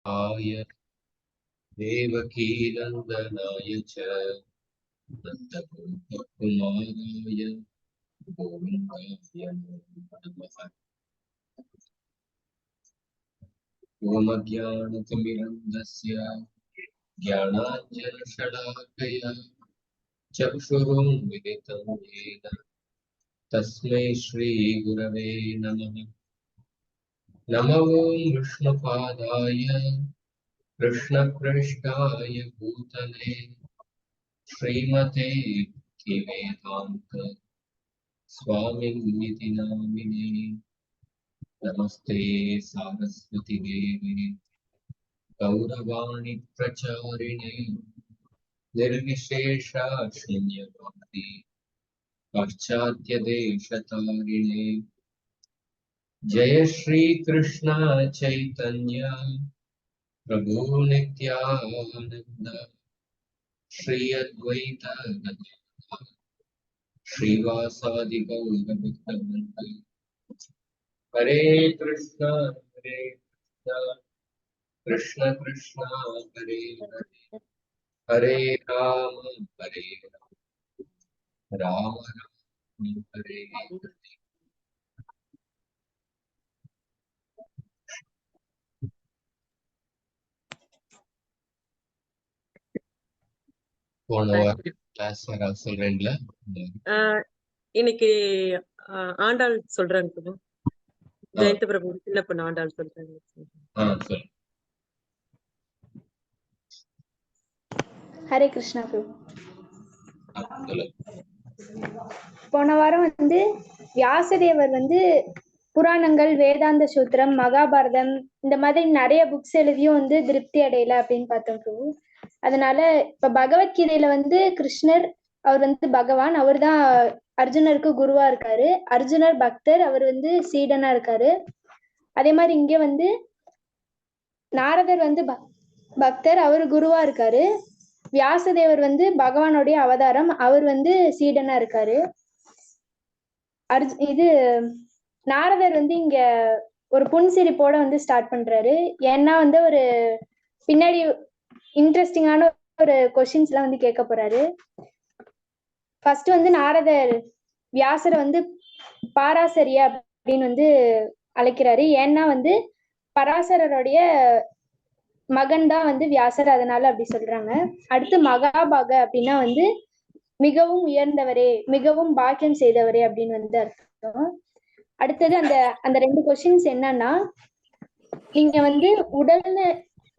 आय देवकीनन्दनाय च नन्दगोपकुमाराय गोविन्दाय नमः। ओमज्ञानतिमिरन्धस्य ज्ञानाञ्जनशलाकया चक्षुरुन्मिलितं येन तस्मै श्रीगुरवे नमः। नमो विष्णुपादाय कृष्णप्रेष्ठाय भूतले श्रीमते भक्तिवेदान्त स्वामिनिति नामिने। नमस्ते सारस्वती देवे गौरवाणी प्रचारिणे निर्विशेषा शून्यवादी पाश्चात्य देशतारिणे। जय श्री कृष्ण चैतन्य प्रभु नित्यानंद श्री अद्वैत गदाधर श्रीवासादि गौरभक्तवृंद। हरे कृष्ण कृष्ण कृष्ण हरे हरे हरे राम राम हरे हरे। போன வாரம் கிளாஸ் சொல்றேன்ல, இன்னைக்கு ஆண்டாள் சொல்றாங்க ஜெயந்த பிரபு சின்ன பொண்ணு ஆண்டாள் சொல்றாங்க. ஹரே கிருஷ்ணா பிரபு. போன வாரம் வியாசதேவர் புராணங்கள், வேதாந்த சூத்திரம், மகாபாரதம் இந்த மாதிரி நிறைய புக்ஸ் எழுதியும் திருப்தி அடையல அப்படின்னு பார்த்தோம் பிரபு. அதனால இப்ப பகவத்கீதையில கிருஷ்ணர் அவர் பகவான், அவர் தான் அர்ஜுனருக்கு குருவா இருக்காரு. அர்ஜுனர் பக்தர், அவர் சீடனா இருக்காரு. அதே மாதிரி இங்க நாரதர் பக்தர், அவரு குருவா இருக்காரு. வியாசதேவர் பகவானுடைய அவதாரம், அவர் சீடனா இருக்காரு. நாரதர் இங்க ஒரு புன்சிரிப்போட ஸ்டார்ட் பண்றாரு. ஏன்னா ஒரு பின்னாடி இன்ட்ரெஸ்டிங்கான ஒரு கொஸ்டின்ஸ் எல்லாம் கேட்க போறாரு. ஃபர்ஸ்ட் நாரதர் வியாசரை பாராசரியா அப்படின்னு அழைக்கிறாரு. ஏன்னா பராசரருடைய மகன் தான் வியாசர், அதனால அப்படி சொல்றாங்க. அடுத்து மகாபாக அப்படின்னா மிகவும் உயர்ந்தவரே, மிகவும் பாக்கியம் செய்தவரே அப்படின்னு அர்த்தம். அடுத்தது அந்த ரெண்டு கொஸ்டின்ஸ் என்னன்னா, நீங்க உடல்னு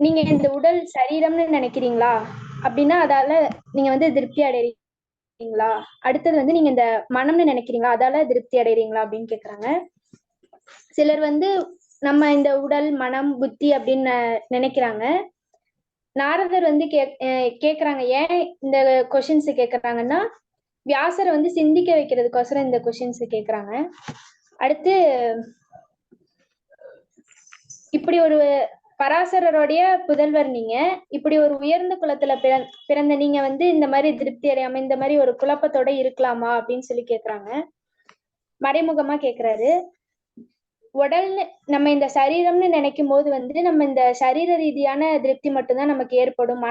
நீங்க இந்த உடல் சரீரம்னு நினைக்கிறீங்களா அப்படின்னா அதால நீங்க திருப்தி அடைறீங்களா? அடுத்தது நீங்க இந்த மனம்னு நினைக்கிறீங்களா, அதால திருப்தி அடைறீங்களா அப்படின்னு கேக்குறாங்க. சிலர் நம்ம இந்த உடல், மனம், புத்தி அப்படின்னு நினைக்கிறாங்க. நாரதர் கேக்குறாங்க. ஏன் இந்த கொஸ்டின்ஸ் கேக்குறாங்கன்னா, வியாசரை சிந்திக்க வைக்கிறதுக்கோசரம் இந்த கொஸ்டின்ஸ் கேக்குறாங்க. அடுத்து இப்படி ஒரு பராசரருடைய புதல்வர் நீங்க, இப்படி ஒரு உயர்ந்த குலத்துல பிறந்த நீங்க இந்த மாதிரி திருப்தி அடையாம இந்த மாதிரி ஒரு குழப்பத்தோட இருக்கலாமா அப்படின்னு சொல்லி கேக்குறாங்க. மறைமுகமா கேக்குறாரு. உடல்னு நம்ம இந்த சரீரம்னு நினைக்கும் போது நம்ம இந்த சரீர ரீதியான திருப்தி மட்டும்தான் நமக்கு ஏற்படும்,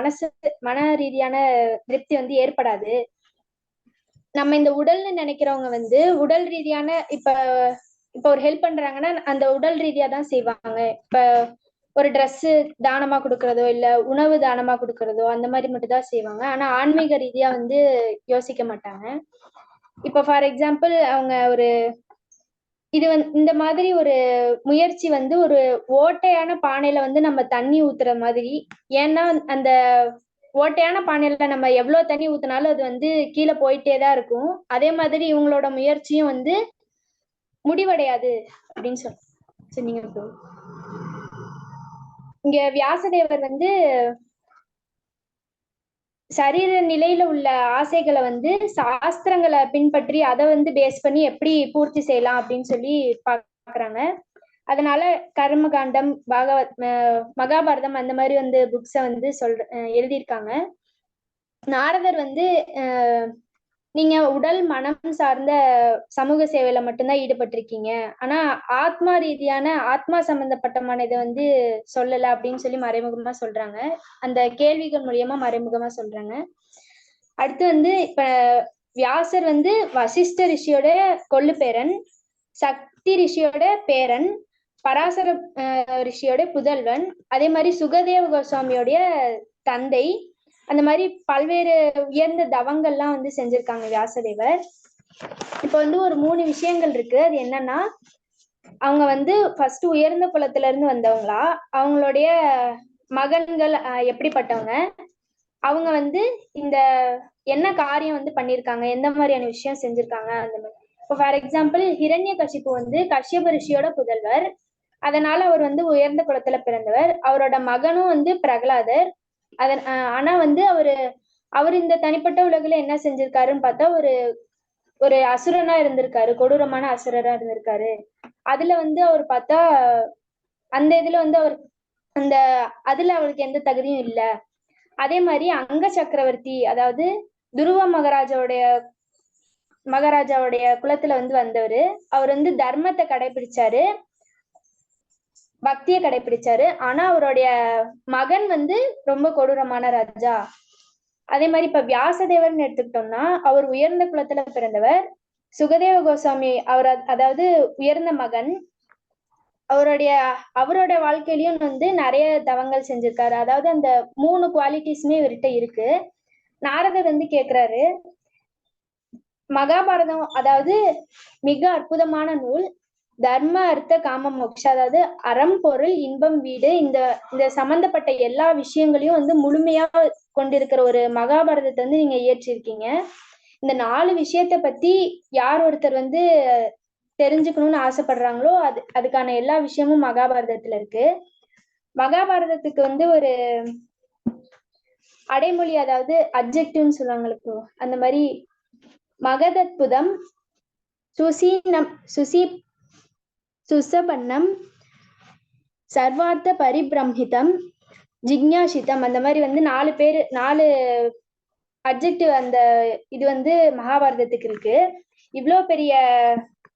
மன ரீதியான திருப்தி ஏற்படாது. நம்ம இந்த உடல்னு நினைக்கிறவங்க உடல் ரீதியான இப்ப ஒரு ஹெல்ப் பண்றாங்கன்னா அந்த உடல் ரீதியா தான் செய்வாங்க. இப்ப ஒரு ட்ரெஸ் தானமா கொடுக்கறதோ இல்ல உணவு தானமா கொடுக்கறதோ அந்த மாதிரி மட்டும் தான் செய்வாங்க. ஆனா ஆன்மீக ரீதியா யோசிக்க மாட்டாங்க. இப்ப ஃபார் எக்ஸாம்பிள் அவங்க ஒரு இந்த மாதிரி ஒரு முயற்சி ஒரு ஓட்டையான பானையில நம்ம தண்ணி ஊத்துற மாதிரி. ஏன்னா அந்த ஓட்டையான பானையில நம்ம எவ்வளவு தண்ணி ஊத்தினாலும் அது கீழே போயிட்டேதான் இருக்கும். அதே மாதிரி இவங்களோட முயற்சியும் முடிவடையாது அப்படின்னு சொன்னீங்க. இங்க வியாசதேவர் சரீர நிலையில உள்ள ஆசைகளை சாஸ்திரங்களை பின்பற்றி அதை பேஸ் பண்ணி எப்படி பூர்த்தி செய்யலாம் அப்படின்னு சொல்லி பாக்குறாங்க. அதனால கர்மகாண்டம், மகாபாரதம் அந்த மாதிரி புக்ஸ எழுதியிருக்காங்க. நாரதர் நீங்க உடல் மனம் சார்ந்த சமூக சேவையில மட்டும்தான் ஈடுபட்டிருக்கீங்க, ஆனா ஆத்மா ரீதியான ஆத்மா சம்பந்தப்பட்டமான இதை வந்து சொல்லல அப்படின்னு சொல்லி மறைமுகமா சொல்றாங்க. அந்த கேள்விகள் மூலியமா மறைமுகமா சொல்றாங்க. அடுத்து வந்து இப்ப வியாசர் வந்து வசிஷ்ட ரிஷியோட கொள்ளு பேரன், சக்தி ரிஷியோட பேரன், பராசர ரிஷியோட புதல்வன், அதே மாதிரி சுகதேவ கோஸ்வாமியோடைய தந்தை. அந்த மாதிரி பல்வேறு உயர்ந்த தவங்கள்லாம் வந்து செஞ்சிருக்காங்க வியாசதேவர். இப்ப வந்து ஒரு 3 விஷயங்கள் இருக்கு. அது என்னன்னா, அவங்க வந்து ஃபர்ஸ்ட் உயர்ந்த குலத்துல இருந்து வந்தவங்களா, அவங்களுடைய மகன்கள் எப்படிப்பட்டவங்க, அவங்க வந்து இந்த என்ன காரியம் வந்து பண்ணிருக்காங்க, எந்த மாதிரியான விஷயம் செஞ்சிருக்காங்க அந்த மாதிரி. இப்போ ஃபார் எக்ஸாம்பிள் ஹிரண்யகசிப்பு வந்து கஷ்யப ரிஷியோட புதல்வர், அதனால அவர் வந்து உயர்ந்த குலத்துல பிறந்தவர். அவரோட மகனும் வந்து பிரகலாதர். அதன் ஆனா வந்து அவர் இந்த தனிப்பட்ட உலகுல என்ன செஞ்சிருக்காருன்னு பார்த்தா ஒரு அசுரனா இருந்திருக்காரு, கொடூரமான அசுரரா இருந்திருக்காரு. அதுல வந்து அவர் பார்த்தா அந்த இதுல வந்து அந்த அதுல அவருக்கு எந்த தகுதியும் இல்ல. அதே மாதிரி அங்க சக்கரவர்த்தி, அதாவது துருவ மகாராஜாவுடைய குலத்துல வந்து வந்தவரு. அவர் வந்து தர்மத்தை கடைபிடிச்சாரு, பக்தியை கடைபிடிச்சாரு. ஆனா அவருடைய மகன் வந்து ரொம்ப கொடூரமான ராஜா. அதே மாதிரி இப்ப வியாசதேவர்னு எடுத்துக்கிட்டோம்னா, அவர் உயர்ந்த குலத்துல பிறந்தவர். சுகதேவ கோஸ்வாமி அவர் அதாவது உயர்ந்த மகன். அவரோட வாழ்க்கையிலயும் வந்து நிறைய தவங்கள் செஞ்சிருக்காரு. அதாவது அந்த 3 குவாலிட்டிஸுமே இவர்கிட்ட இருக்கு. நாரதர் வந்து கேக்குறாரு, மகாபாரதம் அதாவது மிக அற்புதமான நூல். தர்ம அர்த்த காம மோட்சம், அதாவது அறம் பொருள் இன்பம் வீடு, இந்த சம்பந்தப்பட்ட எல்லா விஷயங்களையும் வந்து முழுமையா கொண்டிருக்கிற ஒரு மகாபாரதத்தை வந்து நீங்க இயற்றிருக்கீங்க. இந்த 4 விஷயத்த பத்தி யார் ஒருத்தர் வந்து தெரிஞ்சுக்கணும்னு ஆசைப்படுறாங்களோ அதுக்கான எல்லா விஷயமும் மகாபாரதத்துல இருக்கு. மகாபாரதத்துக்கு வந்து ஒரு அடைமொழி, அதாவது அப்ஜெக்டிவ்னு சொல்லுவாங்களுக்கு, அந்த மாதிரி மகதத்புதம், சுசபன்னம், சர்வார்த்த பரிபிரம்ஹிதம், ஜிக்ஞாசிதம், அந்த மாதிரி வந்து 4 அப்ஜெக்டிவ் அந்த இது வந்து மகாபாரதத்துக்கு இருக்கு. இவ்வளோ பெரிய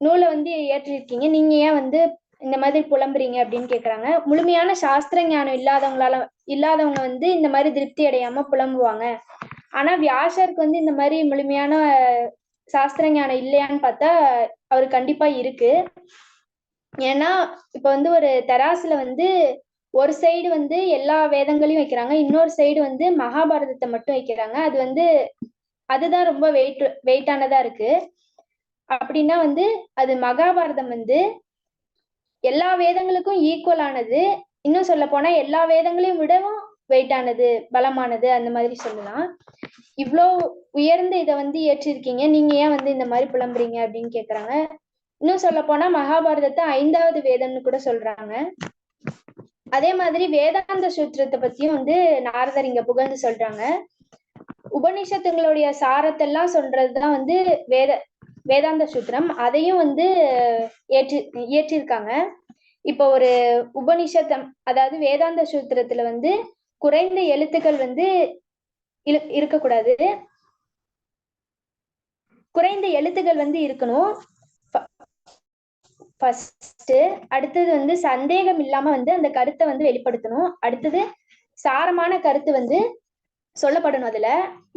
நூலை வந்து ஏற்றிருக்கீங்க, நீங்க ஏன் வந்து இந்த மாதிரி புலம்புறீங்க அப்படின்னு கேக்குறாங்க. முழுமையான சாஸ்திர ஞானம் இல்லாதவங்க வந்து இந்த மாதிரி திருப்தி அடையாம புலம்புவாங்க. ஆனா வியாசருக்கு வந்து இந்த மாதிரி முழுமையான சாஸ்திர ஞானம் இல்லையான்னு பார்த்தா அவரு கண்டிப்பா இருக்கு. ஏன்னா இப்ப வந்து ஒரு தராசுல வந்து ஒரு சைடு வந்து எல்லா வேதங்களையும் வைக்கிறாங்க, இன்னொரு சைடு வந்து மகாபாரதத்தை மட்டும் வைக்கிறாங்க. அதுதான் ரொம்ப வெயிட்டானதா இருக்கு. அப்படின்னா வந்து அது மகாபாரதம் வந்து எல்லா வேதங்களுக்கும் ஈக்குவல் ஆனது. இன்னும் சொல்ல போனா எல்லா வேதங்களையும் விடவும் வெயிட்டானது, பலமானது, அந்த மாதிரி சொல்லலாம். இவ்வளோ உயர்ந்த இதை வந்து ஏற்றிருக்கீங்க, நீங்க ஏன் வந்து இந்த மாதிரி புலம்புறீங்க அப்படின்னு கேக்குறாங்க. இன்னும் சொல்ல போனா மகாபாரதத்தை 5வது வேதம்னு கூட சொல்றாங்க. அதே மாதிரி வேதாந்த சூத்திரத்தை பத்தியும் வந்து நாரதர் இங்க புகழ்ந்து சொல்றாங்க. உபநிஷத்துங்களுடைய சாரத்தெல்லாம் சொல்றதுதான் வந்து வேதாந்த சூத்திரம். அதையும் வந்து இயற்றிருக்காங்க. இப்போ ஒரு உபநிஷத்தம், அதாவது வேதாந்த சூத்திரத்துல வந்து குறைந்த எழுத்துக்கள் வந்து இருக்கக்கூடாது, குறைந்த எழுத்துக்கள் வந்து இருக்கணும் ஃபர்ஸ்ட். அடுத்தது வந்து சந்தேகம் இல்லாம வந்து அந்த கருத்தை வந்து வெளிப்படுத்தணும். அடுத்தது சாரமான கருத்து வந்து சொல்லப்படணும்.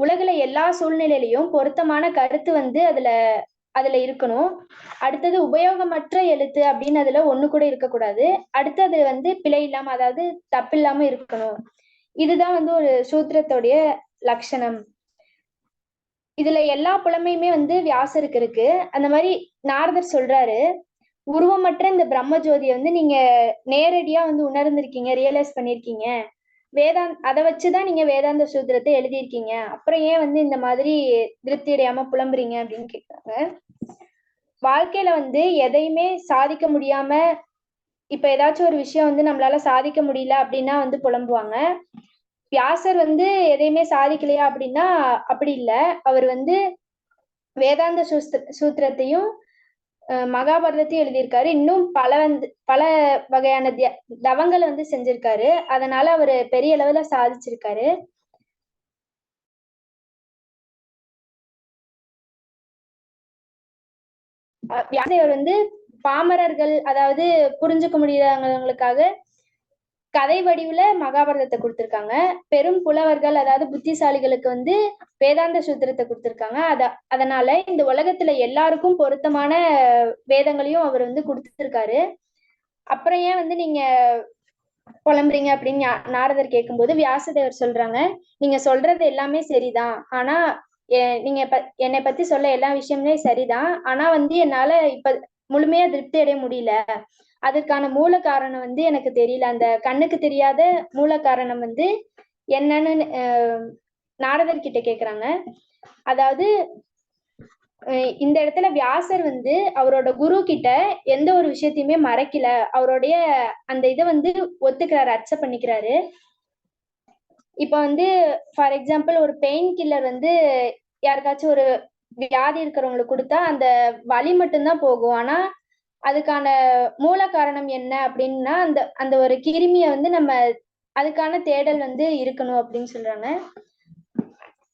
உலகில எல்லா சூழ்நிலையிலையும் பொருத்தமான கருத்து வந்து அதுல இருக்கணும். அடுத்தது உபயோகமற்ற எழுத்து அப்படின்னு அதுல ஒண்ணு கூட இருக்கக்கூடாது. அடுத்தது வந்து பிழை இல்லாம, அதாவது தப்பு இல்லாம இருக்கணும். இதுதான் வந்து ஒரு சூத்திரத்துடைய லட்சணம். இதுல எல்லா புலமையுமே வந்து வியாசருக்கு இருக்கு. அந்த மாதிரி நாரதர் சொல்றாரு, உருவமற்ற இந்த பிரம்ம ஜோதியை வந்து நீங்க நேரடியா வந்து உணர்ந்திருக்கீங்க, ரியலைஸ் பண்ணிருக்கீங்க. அதை வச்சுதான் நீங்க வேதாந்த சூத்திரத்தை எழுதியிருக்கீங்க. அப்புறம் ஏன் வந்து இந்த மாதிரி திருப்தி அடையாம புலம்புறீங்க அப்படின்னு கேட்கிறாங்க. வாழ்க்கையில வந்து எதையுமே சாதிக்க முடியாம, இப்ப ஏதாச்சும் ஒரு விஷயம் வந்து நம்மளால சாதிக்க முடியல அப்படின்னா வந்து புலம்புவாங்க. வியாசர் வந்து எதையுமே சாதிக்கலையா அப்படின்னா அப்படி இல்லை. அவர் வந்து வேதாந்த சூத்திரத்தையும் மகாபாரதத்தையும் எழுதியிருக்காரு. இன்னும் பல வகையான தவங்களை வந்து செஞ்சிருக்காரு. அதனால அவரு பெரிய அளவுல சாதிச்சிருக்காரு. வியாசதேவர் வந்து பாமரர்கள், அதாவது புரிஞ்சுக்க முடியாதவங்களுக்காக கதை வடிவுல மகாபாரதத்தை கொடுத்திருக்காங்க. பெரும் புலவர்கள், அதாவது புத்திசாலிகளுக்கு வந்து வேதாந்த சூத்திரத்தை கொடுத்திருக்காங்க. அதனால இந்த உலகத்துல எல்லாருக்கும் பொருத்தமான வேதங்களையும் அவர் வந்து கொடுத்திருக்காரு. அப்புறம் ஏன் வந்து நீங்க புலம்புறீங்க அப்படின்னு நாரதர் கேட்கும்போது வியாசதேவர் சொல்றாங்க, நீங்க சொல்றது எல்லாமே சரிதான். ஆனா நீங்க என்னை பத்தி சொல்ல எல்லா விஷயமுமே சரிதான். ஆனா வந்து என்னால இப்ப முழுமையா திருப்தி அடைய முடியல. அதுக்கான மூல காரணம் வந்து எனக்கு தெரியல. அந்த கண்ணுக்கு தெரியாத மூல காரணம் வந்து என்னன்னு நாரதர் கிட்ட கேக்குறாங்க. அதாவது இந்த இடத்துல வியாசர் வந்து அவரோட குரு கிட்ட எந்த ஒரு விஷயத்தையுமே மறைக்கல. அவருடைய அந்த இதை வந்து ஒத்துக்கிறாரு, அக்செப்ட் பண்ணிக்கிறாரு. இப்ப வந்து ஃபார் எக்ஸாம்பிள் ஒரு பெயின் கில்லர் வந்து யாருக்காச்சும் ஒரு வியாதி இருக்கிறவங்களுக்கு கொடுத்தா அந்த வலி மட்டும்தான் போகும். ஆனா அதுக்கான மூல காரணம் என்ன அப்படின்னா அந்த அந்த ஒரு கிருமியை வந்து நம்ம அதுக்கான தேடல் வந்து இருக்கணும் அப்படின்னு சொல்றாங்க.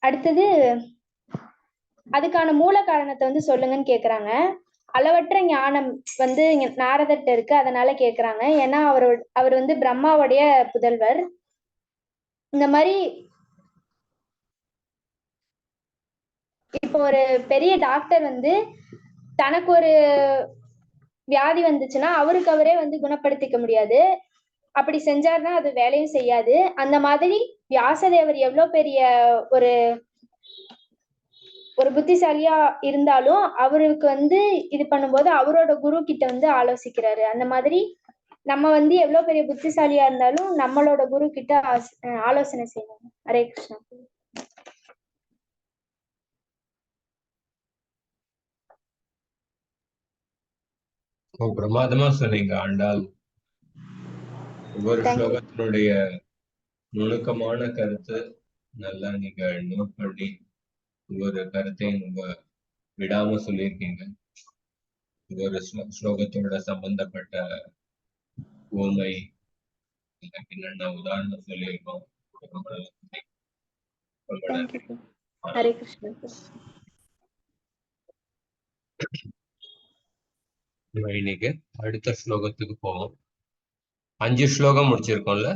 அடுத்தது அதுக்கான மூல காரணத்தை வந்து சொல்லுங்கன்னு கேக்குறாங்க. அளவற்ற ஞானம் வந்து நாரதர்கிட்ட இருக்கு, அதனால கேக்குறாங்க. ஏன்னா அவர் வந்து பிரம்மாவுடைய புதல்வர். இந்த மாதிரி இப்போ ஒரு பெரிய டாக்டர் வந்து தனக்கு ஒரு வியாதி வந்துச்சுன்னா அவருக்கு அவரே வந்து குணப்படுத்திக்க முடியாது. அப்படி செஞ்சாருன்னா அது வேலையும் செய்யாது. அந்த மாதிரி வியாசதேவர் எவ்வளவு பெரிய ஒரு ஒரு புத்திசாலியா இருந்தாலும் அவருக்கு வந்து இது பண்ணும்போது அவரோட குரு கிட்ட வந்து ஆலோசிக்கிறாரு. அந்த மாதிரி நம்ம வந்து எவ்வளவு பெரிய புத்திசாலியா இருந்தாலும் நம்மளோட குரு கிட்ட ஆலோசனை செய்யணும். ஹரே கிருஷ்ணா. பிரமாதமா சொன்னீங்க ஆண்டாள். ஒவ்வொரு ஸ்லோகத்தினுடைய நுணுக்கமான கருத்து நல்லா நீங்க நோட் பண்ணி ஒவ்வொரு கருத்தையும் ரொம்ப விடாம சொல்லியிருக்கீங்க. ஒவ்வொரு ஸ்லோகத்தோட சம்பந்தப்பட்ட ஓமை என்னென்ன உதாரணம் சொல்லியிருக்கோம். ஹரே கிருஷ்ணா. இன்னைக்கு அடுத்த ஸ்லோகத்துக்கு போவோம். 5 ஸ்லோகம் முடிச்சிருக்கோம்ல?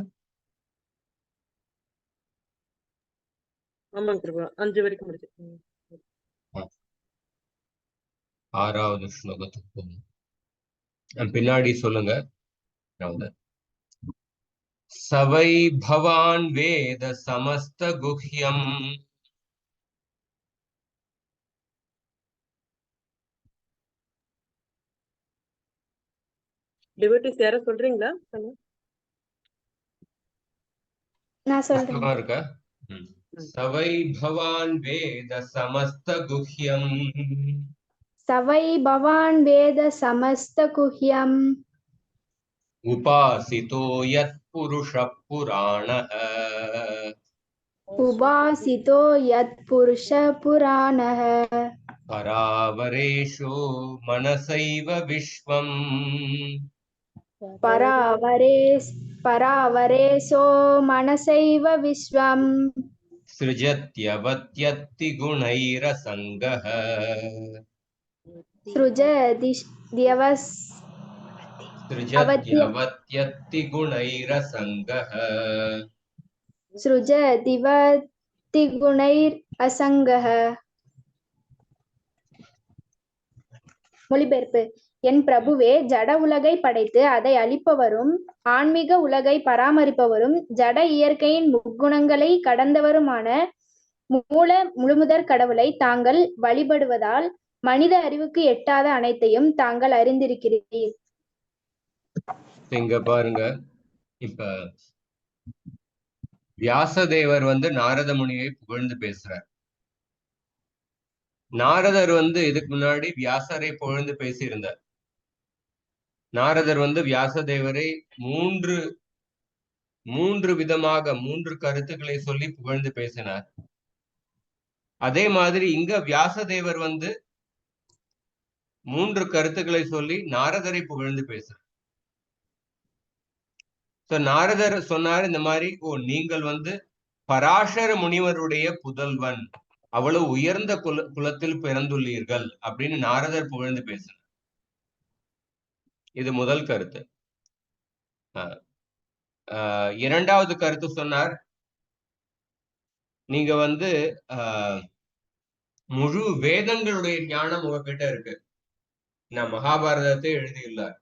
ஆமாங்க பிரபு, 5 வரைக்கும் முடிச்சிருக்கோம். 6வது ஸ்லோகத்துக்கு போவோம். பின்னாடி சொல்லுங்க. சவை பவான் வேத சமஸ்த குஹ்யம் டிவோட்டிஸ் யாரோ சொல்றீங்களா? நான் சொல்றேன். இருக்கா? சவை பவான் வேத சமஸ்த குஹ்யம் சவை பவான் வேத சமஸ்த குஹ்யம் உபாசிதோ யத் புருஷ புராணஹ உபாசிதோ யத் புருஷ புராணஹ பராவரேஷோ மனசைவ விஸ்வம் பராவரேசோ மனசைவ விஸ்வம் சிருஜத்யவத்யத்தி குணைரசங்கஹ சிருஜத்யவத்யத்தி குணைரசங்கஹ ஸ்ருஜதிவதி குணைர் அசங்கஹ. மொழிபெயர்ப்பு. என் பிரபுவே, ஜட உலகை படைத்து அதை அழிப்பவரும் ஆன்மீக உலகை பராமரிப்பவரும் ஜட இயற்கையின் முக்குணங்களை கடந்தவருமான முழுமுதற் கடவுளை தாங்கள் வழிபடுவதால் மனித அறிவுக்கு எட்டாத அனைத்தையும் தாங்கள் அறிந்திருக்கிறீர். இங்க பாருங்க, இப்ப வியாசதேவர் வந்து நாரத முனியை புகழ்ந்து பேசுறார். நாரதர் வந்து இதுக்கு முன்னாடி வியாசரை புகழ்ந்து பேசியிருந்தார். நாரதர் வந்து வியாசதேவரை மூன்று விதமாக 3 கருத்துக்களை சொல்லி புகழ்ந்து பேசினார். அதே மாதிரி இங்க வியாசதேவர் வந்து 3 கருத்துக்களை சொல்லி நாரதரை புகழ்ந்து பேசுறார். நாரதர் சொன்னார் இந்த மாதிரி, நீங்கள் வந்து பராசர முனிவருடைய புதல்வன், அவ்வளவு உயர்ந்த குலத்தில் பிறந்துள்ளீர்கள் அப்படின்னு நாரதர் புகழ்ந்து பேசினார். இது முதல் கருத்து. இரண்டாவது கருத்து சொன்னார், நீங்க வந்து முழு வேதங்களுடைய ஞானம் உங்ககிட்ட இருக்கு. நான் மகாபாரதத்தை எழுதியுள்ளார்.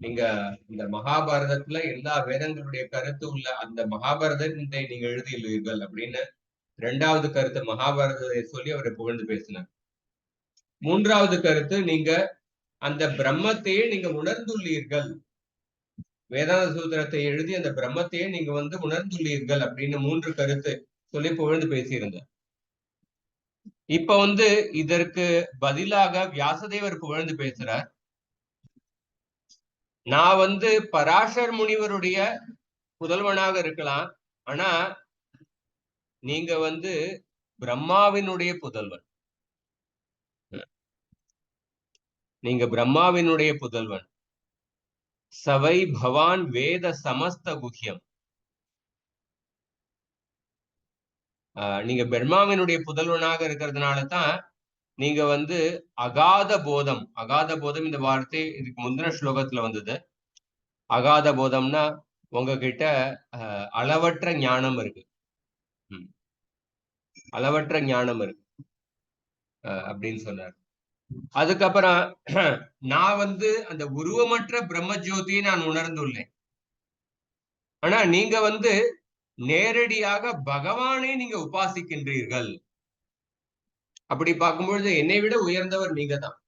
நீங்க இந்த மகாபாரதத்துல எல்லா வேதங்களுடைய கருத்து உள்ள அந்த மகாபாரதத்தை நீங்க எழுதியுள்ளீர்கள் அப்படின்னு இரண்டாவது கருத்து மகாபாரதத்தை சொல்லி அவரை புகழ்ந்து பேசினார். மூன்றாவது கருத்து, நீங்க அந்த பிரம்மத்தையே நீங்க உணர்ந்துள்ளீர்கள், வேதாந்த சூத்திரத்தை எழுதி அந்த பிரம்மத்தையே நீங்க வந்து உணர்ந்துள்ளீர்கள் அப்படின்னு மூன்று கருத்து சொல்லி புகழ்ந்து பேசியிருந்தார். இப்ப வந்து இதற்கு பதிலாக வியாசதேவர் புகழ்ந்து பேசுறார், நான் வந்து பராசர் முனிவருடைய புதல்வனாக இருக்கலாம், ஆனா நீங்க வந்து பிரம்மாவினுடைய புதல்வன், நீங்க பிரம்மாவினுடைய புதல்வன். சவை பவான் வேத சமஸ்த குஹ்யம். நீங்க பிரம்மாவினுடைய புதல்வனாக இருக்கிறதுனால தான் நீங்க வந்து அகாத போதம், அகாத போதம் இந்த வார்த்தை இதுக்கு முந்தின ஸ்லோகத்துல வந்தது. அகாத போதம்னா உங்ககிட்ட அளவற்ற ஞானம் இருக்கு, அளவற்ற ஞானம் இருக்கு அப்படின்னு சொன்னார். அதுக்கப்புறம் நான் வந்து அந்த உருவமற்ற பிரம்மஜோதியை நான் உணர்ந்துள்ளேன், ஆனா நீங்க வந்து நேரடியாக பகவானை நீங்க உபாசிக்கின்றீர்கள். அப்படி பார்க்கும்பொழுது என்னை விட உயர்ந்தவர் நீங்க தான்.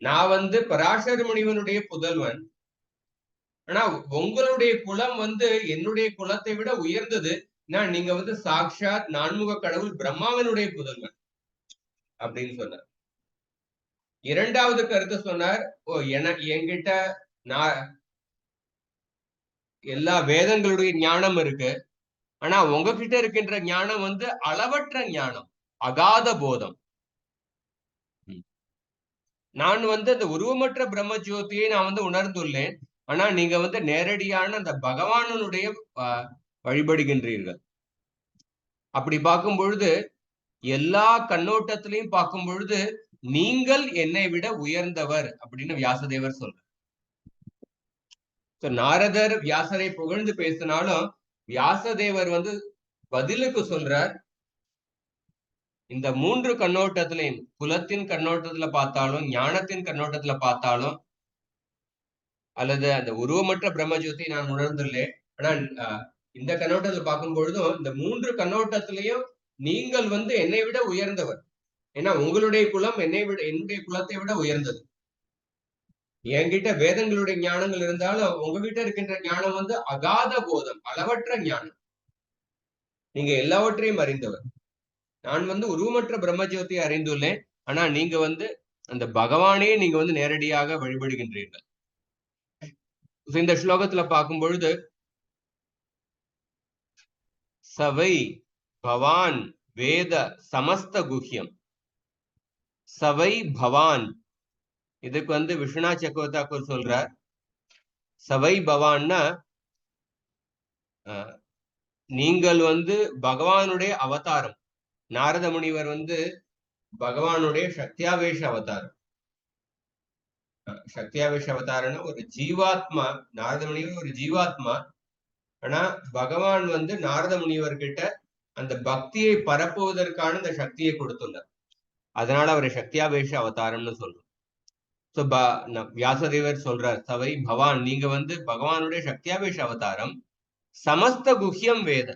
நான் வந்து பராசர முனிவனுடைய புதல்வன், ஆனா உங்களுடைய குலம் வந்து என்னுடைய குலத்தை விட உயர்ந்தது. நீங்க வந்து சாக்ஷாத் நான்முக கடவுள் பிரம்மாவினுடைய புதல்வன் அப்படின்னு சொன்னார். இரண்டாவது கருத்து சொன்னார், என்கிட்ட நான் எல்லா வேதங்களுடைய ஞானம் இருக்கு, ஆனா உங்ககிட்ட இருக்கின்ற ஞானம் வந்து அளவற்ற ஞானம், அகாத போதம். நான் வந்து அந்த உருவமற்ற பிரம்ம ஜோதியை நான் வந்து உணர்ந்துள்ளேன், ஆனா நீங்க வந்து நேரடியான அந்த பகவானுடைய வழிபடுகின்றீர்கள். அப்படி பார்க்கும் பொழுது எல்லா கண்ணோட்டத்திலையும் பார்க்கும் பொழுது நீங்கள் என்னை விட உயர்ந்தவர் அப்படின்னு வியாசதேவர் சொல்றார். நாரதர் வியாசரை புகழ்ந்து பேசினாலும் வியாசதேவர் வந்து பதிலுக்கு சொல்றார், இந்த மூன்று கண்ணோட்டத்திலையும், குலத்தின் கண்ணோட்டத்துல பார்த்தாலும், ஞானத்தின் கண்ணோட்டத்துல பார்த்தாலும், அல்லது அந்த உருவமற்ற பிரம்மஜோதி நான் உணர்ந்துள்ளேன், ஆனா இந்த கண்ணோட்டத்தில் பார்க்கும் பொழுதும் இந்த மூன்று கண்ணோட்டத்திலையும் நீங்கள் வந்து என்னை விட உயர்ந்தவர். ஏன்னா உங்களுடைய குலம் என்னுடைய குலத்தை விட உயர்ந்தது. என்கிட்ட வேதங்களுடைய ஞானங்கள் இருந்தாலும் உங்ககிட்ட இருக்கின்ற ஞானம் வந்து அகாத போதம், அளவற்ற ஞானம். நீங்க எல்லாவற்றையும் அறிந்தவர். நான் வந்து உருவமற்ற பிரம்மஜோதியை அறிந்துள்ளேன், ஆனா நீங்க வந்து அந்த பகவானையே நீங்க வந்து நேரடியாக வழிபடுகின்றீர்கள். இந்த ஸ்லோகத்துல பார்க்கும் பொழுது சவை பவான் வேத சமஸ்த குஹ்யம், சவை பவான், இதுக்கு வந்து விஸ்வநாத் சக்கரவர்த்தி சொல்றார், சவை பவான்னா நீங்கள் வந்து பகவானுடைய அவதாரம். நாரத முனிவர் வந்து பகவானுடைய சக்தியாவேஷ அவதாரம். சக்தியாவேஷ அவதாரம்னா ஒரு ஜீவாத்மா, நாரத முனிவர் ஒரு ஜீவாத்மா, ஆனா பகவான் வந்து நாரத முனிவர் கிட்ட அந்த பக்தியை பரப்புவதற்கான அந்த சக்தியை கொடுத்துள்ளார். அதனால அவரை சக்தியாவேஷ அவதாரம்னு சொல்றோம். வியாசதேவர் சொல்றார், சவை பவான், நீங்க வந்து பகவானுடைய சக்தியாவேஷ அவதாரம். சமஸ்த குஹ்யம் வேத,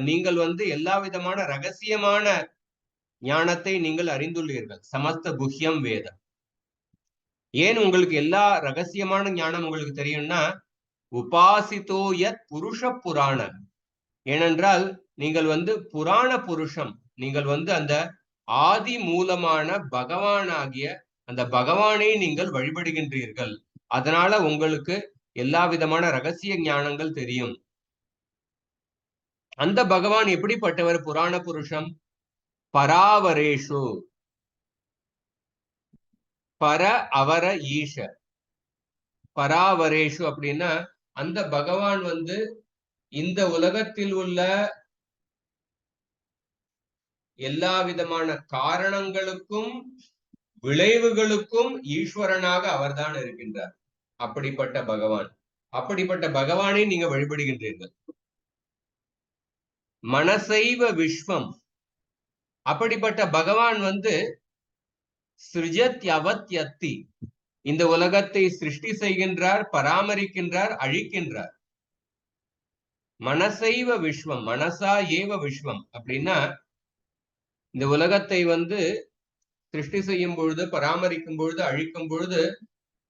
நீங்கள் வந்து எல்லா விதமான ரகசியமான ஞானத்தை நீங்கள் அறிந்துள்ளீர்கள். சமஸ்த குஹ்யம் வேத. ஏன் உங்களுக்கு எல்லா ரகசியமான ஞானம் உங்களுக்கு தெரியும்னா, உபாசித்தோ யத் புருஷ புராண, ஏனென்றால் நீங்கள் வந்து புராண புருஷம், நீங்கள் வந்து அந்த ஆதி மூலமான பகவானாகிய அந்த பகவானை நீங்கள் வழிபடுகின்றீர்கள். அதனால உங்களுக்கு எல்லா விதமான ரகசிய ஞானங்கள் தெரியும். அந்த பகவான் எப்படிப்பட்டவர்? புராண புருஷம். பராவரேஷு, பர அவர ஈஷ. பராவரேஷு அப்படின்னா அந்த பகவான் வந்து இந்த உலகத்தில் உள்ள எல்லா விதமான காரணங்களுக்கும் விளைவுகளுக்கும் ஈஸ்வரனாக அவர்தான் இருக்கின்றார். அப்படிப்பட்ட பகவான், அப்படிப்பட்ட பகவானை நீங்க வழிபடுகின்றீர்கள். மனசைவ விஸ்வம், அப்படிப்பட்ட பகவான் சிருஜத்யவத்யத்தி, இந்த உலகத்தை சிருஷ்டி செய்கின்றார், பராமரிக்கின்றார், அழிக்கின்றார். மனசைவ விஸ்வம், மனசா ஏவ விஸ்வம் அப்படின்னா இந்த உலகத்தை சிருஷ்டி செய்யும் பொழுது, பராமரிக்கும் பொழுது, அழிக்கும் பொழுது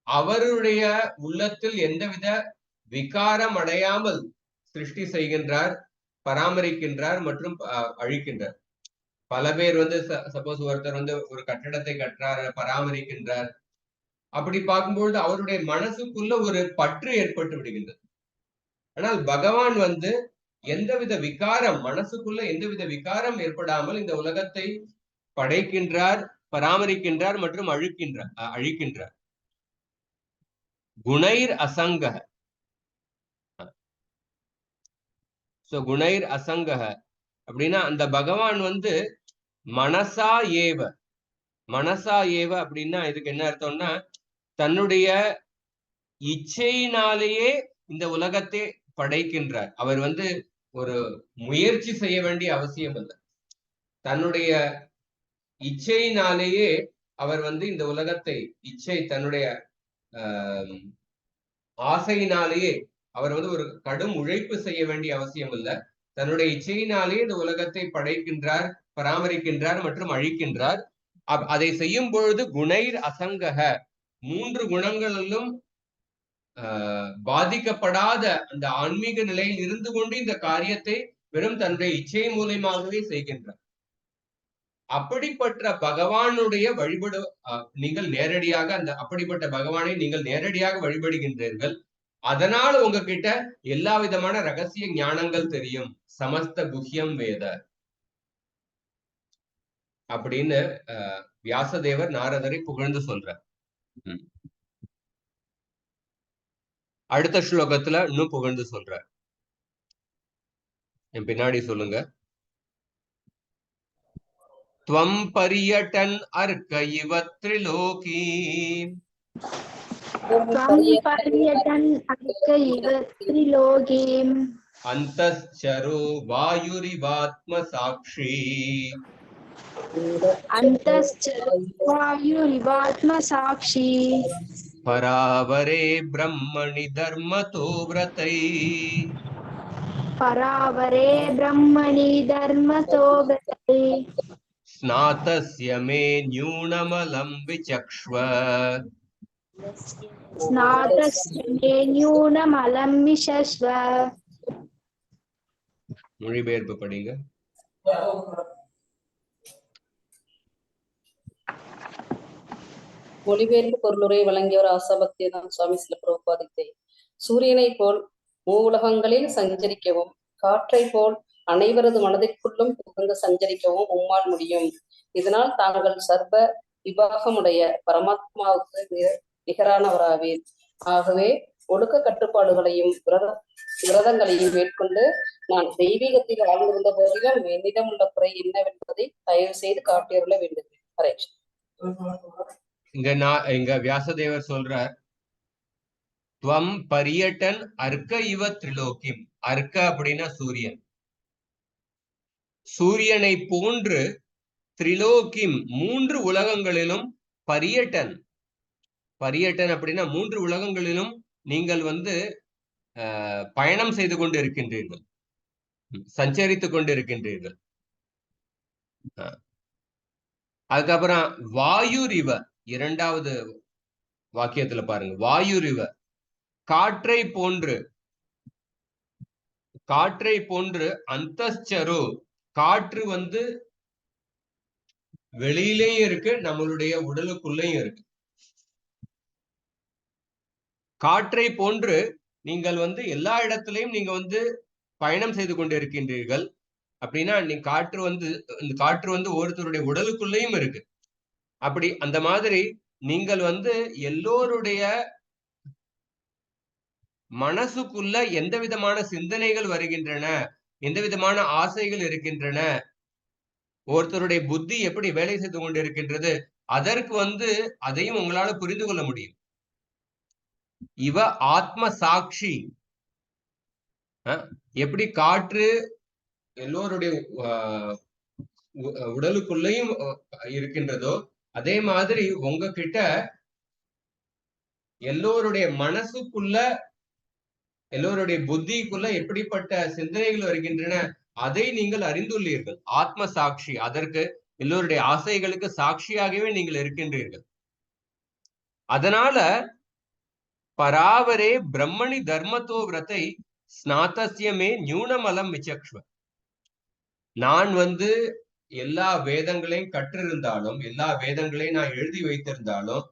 அவருடைய உள்ளத்தில் எந்தவித விகாரம் அடையாமல் சிருஷ்டி செய்கின்றார், பராமரிக்கின்றார் மற்றும் அழிக்கின்றார். பல பேர் சப்போஸ் ஒருத்தர் ஒரு கட்டடத்தை கட்டுறார், பராமரிக்கின்றார். அப்படி பார்க்கும்பொழுது அவருடைய மனசுக்குள்ள ஒரு பற்று ஏற்பட்டு விடுகின்றது. ஆனால் பகவான் எந்தவித விகாரம், மனசுக்குள்ள எந்தவித விகாரம் ஏற்படாமல் இந்த உலகத்தை படைக்கின்றார், பராமரிக்கின்றார் மற்றும் அழிக்கின்றார். குணைர் அசங்க, குணைர் அசங்க அப்படின்னா அந்த பகவான் மனசா ஏவ, மனசா ஏவ அப்படின்னா இதுக்கு என்ன அர்த்தம்னா தன்னுடைய இச்சையினாலேயே இந்த உலகத்தை படைக்கின்றார். அவர் ஒரு முயற்சி செய்ய வேண்டிய அவசியம் இல்லை. தன்னுடைய இச்சையினாலேயே அவர் இந்த உலகத்தை, இச்சை தன்னுடைய ஆசையினாலேயே அவர் ஒரு கடும் உழைப்பு செய்ய வேண்டிய அவசியம் இல்லை. தன்னுடைய இச்சையினாலேயே இந்த உலகத்தை படைக்கின்றார், பராமரிக்கின்றார் மற்றும் அழிக்கின்றார். அதை செய்யும் பொழுது குணைர் அசங்கக, 3 குணங்களிலும் பாதிக்கப்படாத அந்த ஆன்மீக நிலையில் இருந்து கொண்டு இந்த காரியத்தை வெறும் தன்னுடைய இச்சை மூலமாகவே செய்கின்றார். அப்படிப்பட்ட பகவானுடைய வழிபடு நீங்கள் நேரடியாக அப்படிப்பட்ட பகவானை நீங்கள் நேரடியாக வழிபடுகின்றீர்கள். அதனால் உங்ககிட்ட எல்லா விதமான ரகசிய ஞானங்கள் தெரியும். சமஸ்த குஹ்யம் வேத அப்படின்னு வியாசதேவர் நாரதரை புகழ்ந்து சொல்றார். அடுத்த ஸ்லோகத்துல இன்னும் புகழ்ந்து சொல்றார். என் பின்னாடி சொல்லுங்க. त्वं पर्यटन अर्क इव त्रिलोकी, अंतश्चरो वायुरिवात्म साक्षी, परावरे ब्रह्मणि धर्मतो व्रतै, स्नातस्य मे न्यूनमलं विचक्ष्व, மொழிபெயர்ப்பு படிங்க. மொழிபெயர்ப்பு பொருளுரை வழங்கியவர் ஆசாபக்திதான் சுவாமி சில பிரபுபாதித்தை. சூரியனை போல் மூவுலகங்களில் சஞ்சரிக்கவும், காற்றை போல் அனைவரது மனதிற்குள்ளும் புகுந்து சஞ்சரிக்கவும் உம்மால் முடியும். இதனால் தாங்கள் சர்வ விபாகமுடைய பரமாத்மாவுக்கு நிகரானவராவீர். ஆகவே ஒழுக்க கட்டுப்பாடுகளையும் விரதங்களையும் மேற்கொண்டு நான் தெய்வீகத்தில் ஆழ்ந்திருந்த போதிலும் என்னிடம் உள்ள குறை என்னவென்பதை தயவு செய்து காட்டியருள வேண்டும். ஹரேஷ். இங்க வியாசதேவர் சொல்றார், துவம் பரியட்டன் அர்க்க இவ திரிலோக்கிம். அர்க்க அப்படின்னா சூரியன். சூரியனை போன்று திரிலோக்கிம் 3 உலகங்களிலும் பரியட்டன், பரியட்டன் அப்படின்னா 3 உலகங்களிலும் நீங்கள் பயணம் செய்து கொண்டு இருக்கின்றீர்கள், சஞ்சரித்துக் கொண்டு இருக்கின்றீர்கள். அதுக்கப்புறம் வாயுரிவ, 2வது வாக்கியத்துல பாருங்க, வாயுரிவ காற்றை போன்று, காற்றை போன்று அந்தஸ்சரு, காற்று வெளியிலேயும் இருக்கு, நம்மளுடைய உடலுக்குள்ளேயும் இருக்கு. காற்றை போன்று நீங்கள் எல்லா இடத்திலையும் நீங்க பயணம் செய்து கொண்டு இருக்கின்றீர்கள். அப்படின்னா நீ காற்று இந்த காற்று ஒருத்தருடைய உடலுக்குள்ளேயும் இருக்கு. அப்படி அந்த மாதிரி நீங்கள் எல்லோருடைய மனசுக்குள்ள எந்த விதமான சிந்தனைகள் வருகின்றன, எந்த விதமான ஆசைகள் இருக்கின்றன, ஒருத்தருடைய புத்தி எப்படி வேலை செய்து கொண்டு இருக்கின்றது, அதற்கு அதையும் உங்களால புரிந்து கொள்ள முடியும். இவ ஆத்ம சாட்சி. எப்படி காற்று எல்லோருடைய உடலுக்குள்ளேயும் இருக்கின்றதோ அதே மாதிரி உங்ககிட்ட எல்லோருடைய மனசுக்குள்ள, எல்லோருடைய புத்திக்குள்ள எப்படிப்பட்ட சிந்தனைகள் வருகின்றன அதை நீங்கள் அறிந்துள்ளீர்கள். ஆத்ம சாட்சி. அதற்கு எல்லோருடைய ஆசைகளுக்கு சாட்சியாகவே நீங்கள் இருக்கின்றீர்கள். அதனால பராவரே பிரம்மணி தர்மத்தோ விரத்தை ஸ்நாதசியமே நியூனமலம் விசக்ஷ்வ. நான் எல்லா வேதங்களையும் கற்றிருந்தாலும், எல்லா வேதங்களையும் நான் எழுதி வைத்திருந்தாலும்,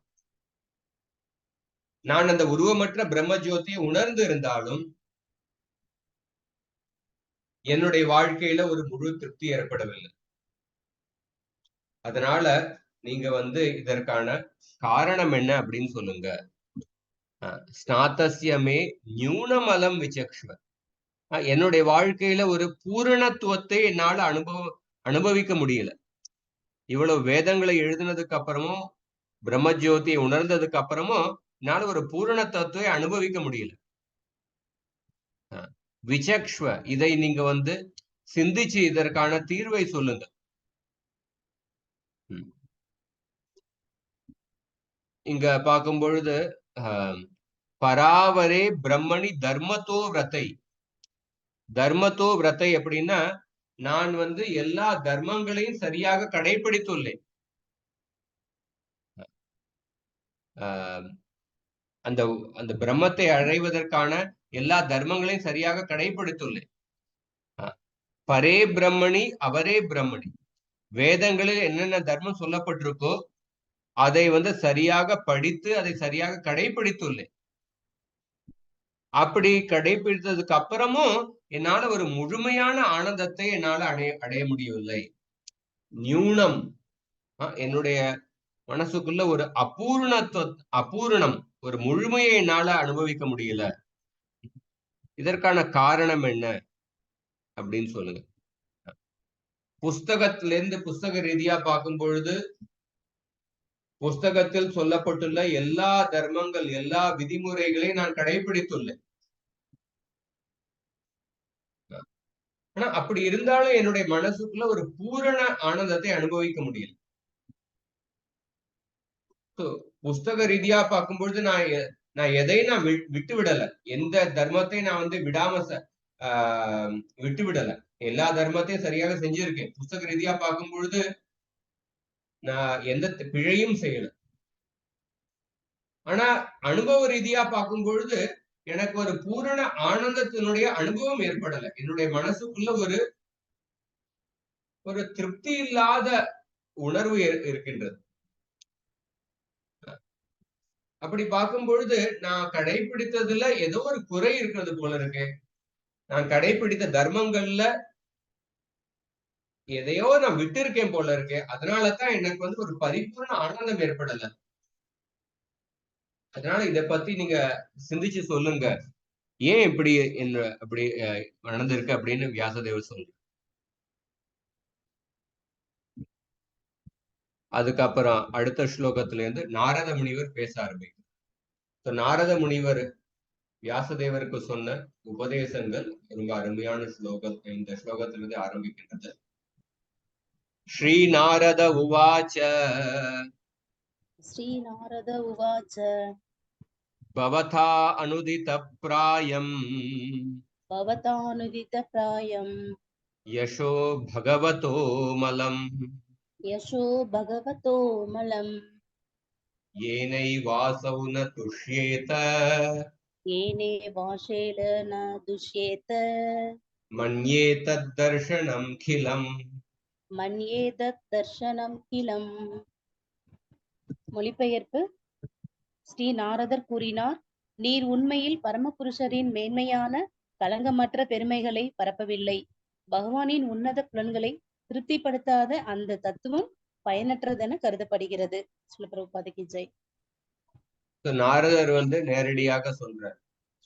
நான் அந்த உருவமற்ற பிரம்ம ஜோதியை உணர்ந்து இருந்தாலும் என்னுடைய வாழ்க்கையில ஒரு முழு திருப்தி ஏற்படவில்லை. அதனால நீங்க இதற்கான காரணம் என்ன அப்படின்னு சொல்லுங்க. ஸ்நாதசியமே நியூனமலம் விசக்ஷ்வ. என்னுடைய வாழ்க்கையில ஒரு பூரணத்துவத்தை என்னால அனுபவிக்க முடியல. இவ்வளவு வேதங்களை எழுதினதுக்கு அப்புறமும், பிரம்மஜோதியை உணர்ந்ததுக்கு அப்புறமும் என்னால ஒரு பூரண தத்துவத்தை அனுபவிக்க முடியல. விசக்ஷ்வ. இதை நீங்க சிந்திச்சு இதற்கான தீர்வை சொல்லுங்க. இங்க பார்க்கும் பொழுது பராவரே பிரம்மணி தர்மத்தோ விரத்தை. தர்மத்தோ விரத்தை அப்படின்னா, நான் எல்லா தர்மங்களையும் சரியாக கடைபிடித்துள்ளேன். அந்த அந்த பிரம்மத்தை அடைவதற்கான எல்லா தர்மங்களையும் சரியாக கடைபிடித்துள்ளேன். பரே பிரம்மணி அவரே பிரம்மணி. வேதங்களில் என்னென்ன தர்மம் சொல்லப்பட்டிருக்கோ அதை சரியாக படித்து அதை சரியாக கடைபிடித்துள்ளேன். அப்படி கடைபிடித்ததுக்கு அப்புறமும் என்னால ஒரு முழுமையான ஆனந்தத்தை என்னால அடைய முடியவில்லை. நியூனம். என்னுடைய மனசுக்குள்ள ஒரு அபூர்ணம், ஒரு முழுமையை என்னால அனுபவிக்க முடியல. இதற்கான காரணம் என்ன அப்படின்னு சொல்லுங்க. புஸ்தகத்திலிருந்து புஸ்தக ரீதியா பார்க்கும் பொழுது புஸ்தகத்தில் சொல்லப்பட்டுள்ள எல்லா தர்மங்கள், எல்லா விதிமுறைகளையும் நான் கடைபிடித்துள்ளேன். ஆனா அப்படி இருந்தாலும் என்னுடைய மனசுக்குள்ள ஒரு பூரண ஆனந்தத்தை அனுபவிக்க முடியல. புஸ்தக ரீதியா பார்க்கும்பொழுது நான் எதையும் நான் விட்டு விடல. எந்த தர்மத்தையும் நான் விடாம விட்டு விடல. எல்லா தர்மத்தையும் சரியாக செஞ்சிருக்கேன். புஸ்தக ரீதியா பார்க்கும் பொழுது நான் எந்த பிழையும் செய்யல. ஆனா அனுபவ ரீதியா பார்க்கும் பொழுது எனக்கு ஒரு பூரண ஆனந்தத்தினுடைய அனுபவம் ஏற்படல. என்னுடைய மனசுக்குள்ள ஒரு திருப்தி இல்லாத உணர்வு இருக்கின்றது. அப்படி பார்க்கும் பொழுது நான் கடைபிடித்ததுல ஏதோ ஒரு குறை இருக்கிறது போல இருக்கு. நான் கடைபிடித்த தர்மங்கள்ல எதையோ நான் விட்டு இருக்கேன் போல இருக்கு. அதனாலதான் எனக்கு ஒரு பரிபூர்ண ஆனந்தம் ஏற்படல. அதனால இத பத்தி நீங்க சிந்திச்சு சொல்லுங்க. ஏன் இப்படி அப்படி நடந்திருக்கு அப்படின்னு வியாசதேவர் சொல்லுங்க. அதுக்கப்புறம் அடுத்த ஸ்லோகத்துல இருந்து நாரத முனிவர் பேச ஆரம்பிக்கும். நாரத முனிவர் வியாசதேவருக்கு சொன்ன உபதேசங்கள் ரொம்ப அருமையான ஸ்லோகம். இந்த ஸ்லோகத்திலிருந்து ஆரம்பிக்கின்றது. ஸ்ரீ நாரத உவாச்ச. ஸ்ரீ நாரத உவாச்ச. பவதா அனுதித பிராயம். பவதா அனுதித பிராயம். யசோ பகவதோ மலம். யசோ பகவதோ மலம். ஏனை வாசௌ ந துஷ்யேத. ஏனே வாசேன ந துஷ்யேத. மன்யே தத் தர்ஷனம் கிலம். மன்யே தத் தர்ஷனம் கிலம். மொழிபெயர்ப்பு. ஸ்ரீ நாரதர் கூறினார், நீர் உண்மையில் பரமபுருஷரின் மேன்மையான களங்கமற்ற பெருமைகளை பரப்பவில்லை. பகவானின் உன்னத புலன்களை திருப்திப்படுத்தாத அந்த தத்துவம் பயனற்றதென கருதப்படுகிறது. ஸ்ரீல பிரபுபாதகி ஜெய். நாரதர் நேரடியாக சொல்றார்.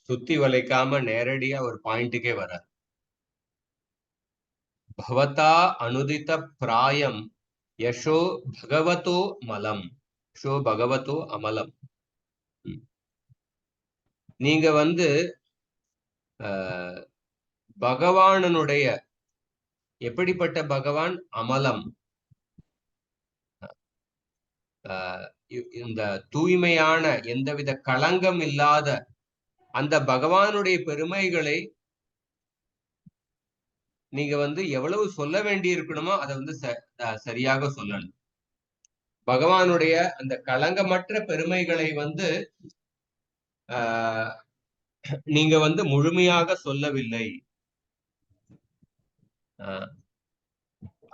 சுத்தி வளைக்காம நேரடியா ஒரு பாயிண்ட்டுக்கே வரார். பவதா அனுதித பிராயம் யசோ பகவதோ மலம், யசோ பகவதோ அமலம். நீங்க வந்து பகவானுடைய, எப்படிப்பட்ட பகவான்? அமலம், இந்த தூய்மையான எந்தவித களங்கம் இல்லாத அந்த பகவானுடைய பெருமைகளை நீங்க வந்து எவ்வளவு சொல்ல வேண்டி இருக்கணுமோ அதை வந்து சரியாக சொல்லணும். பகவானுடைய அந்த களங்கமற்ற பெருமைகளை வந்து நீங்க வந்து முழுமையாக சொல்லவில்லை.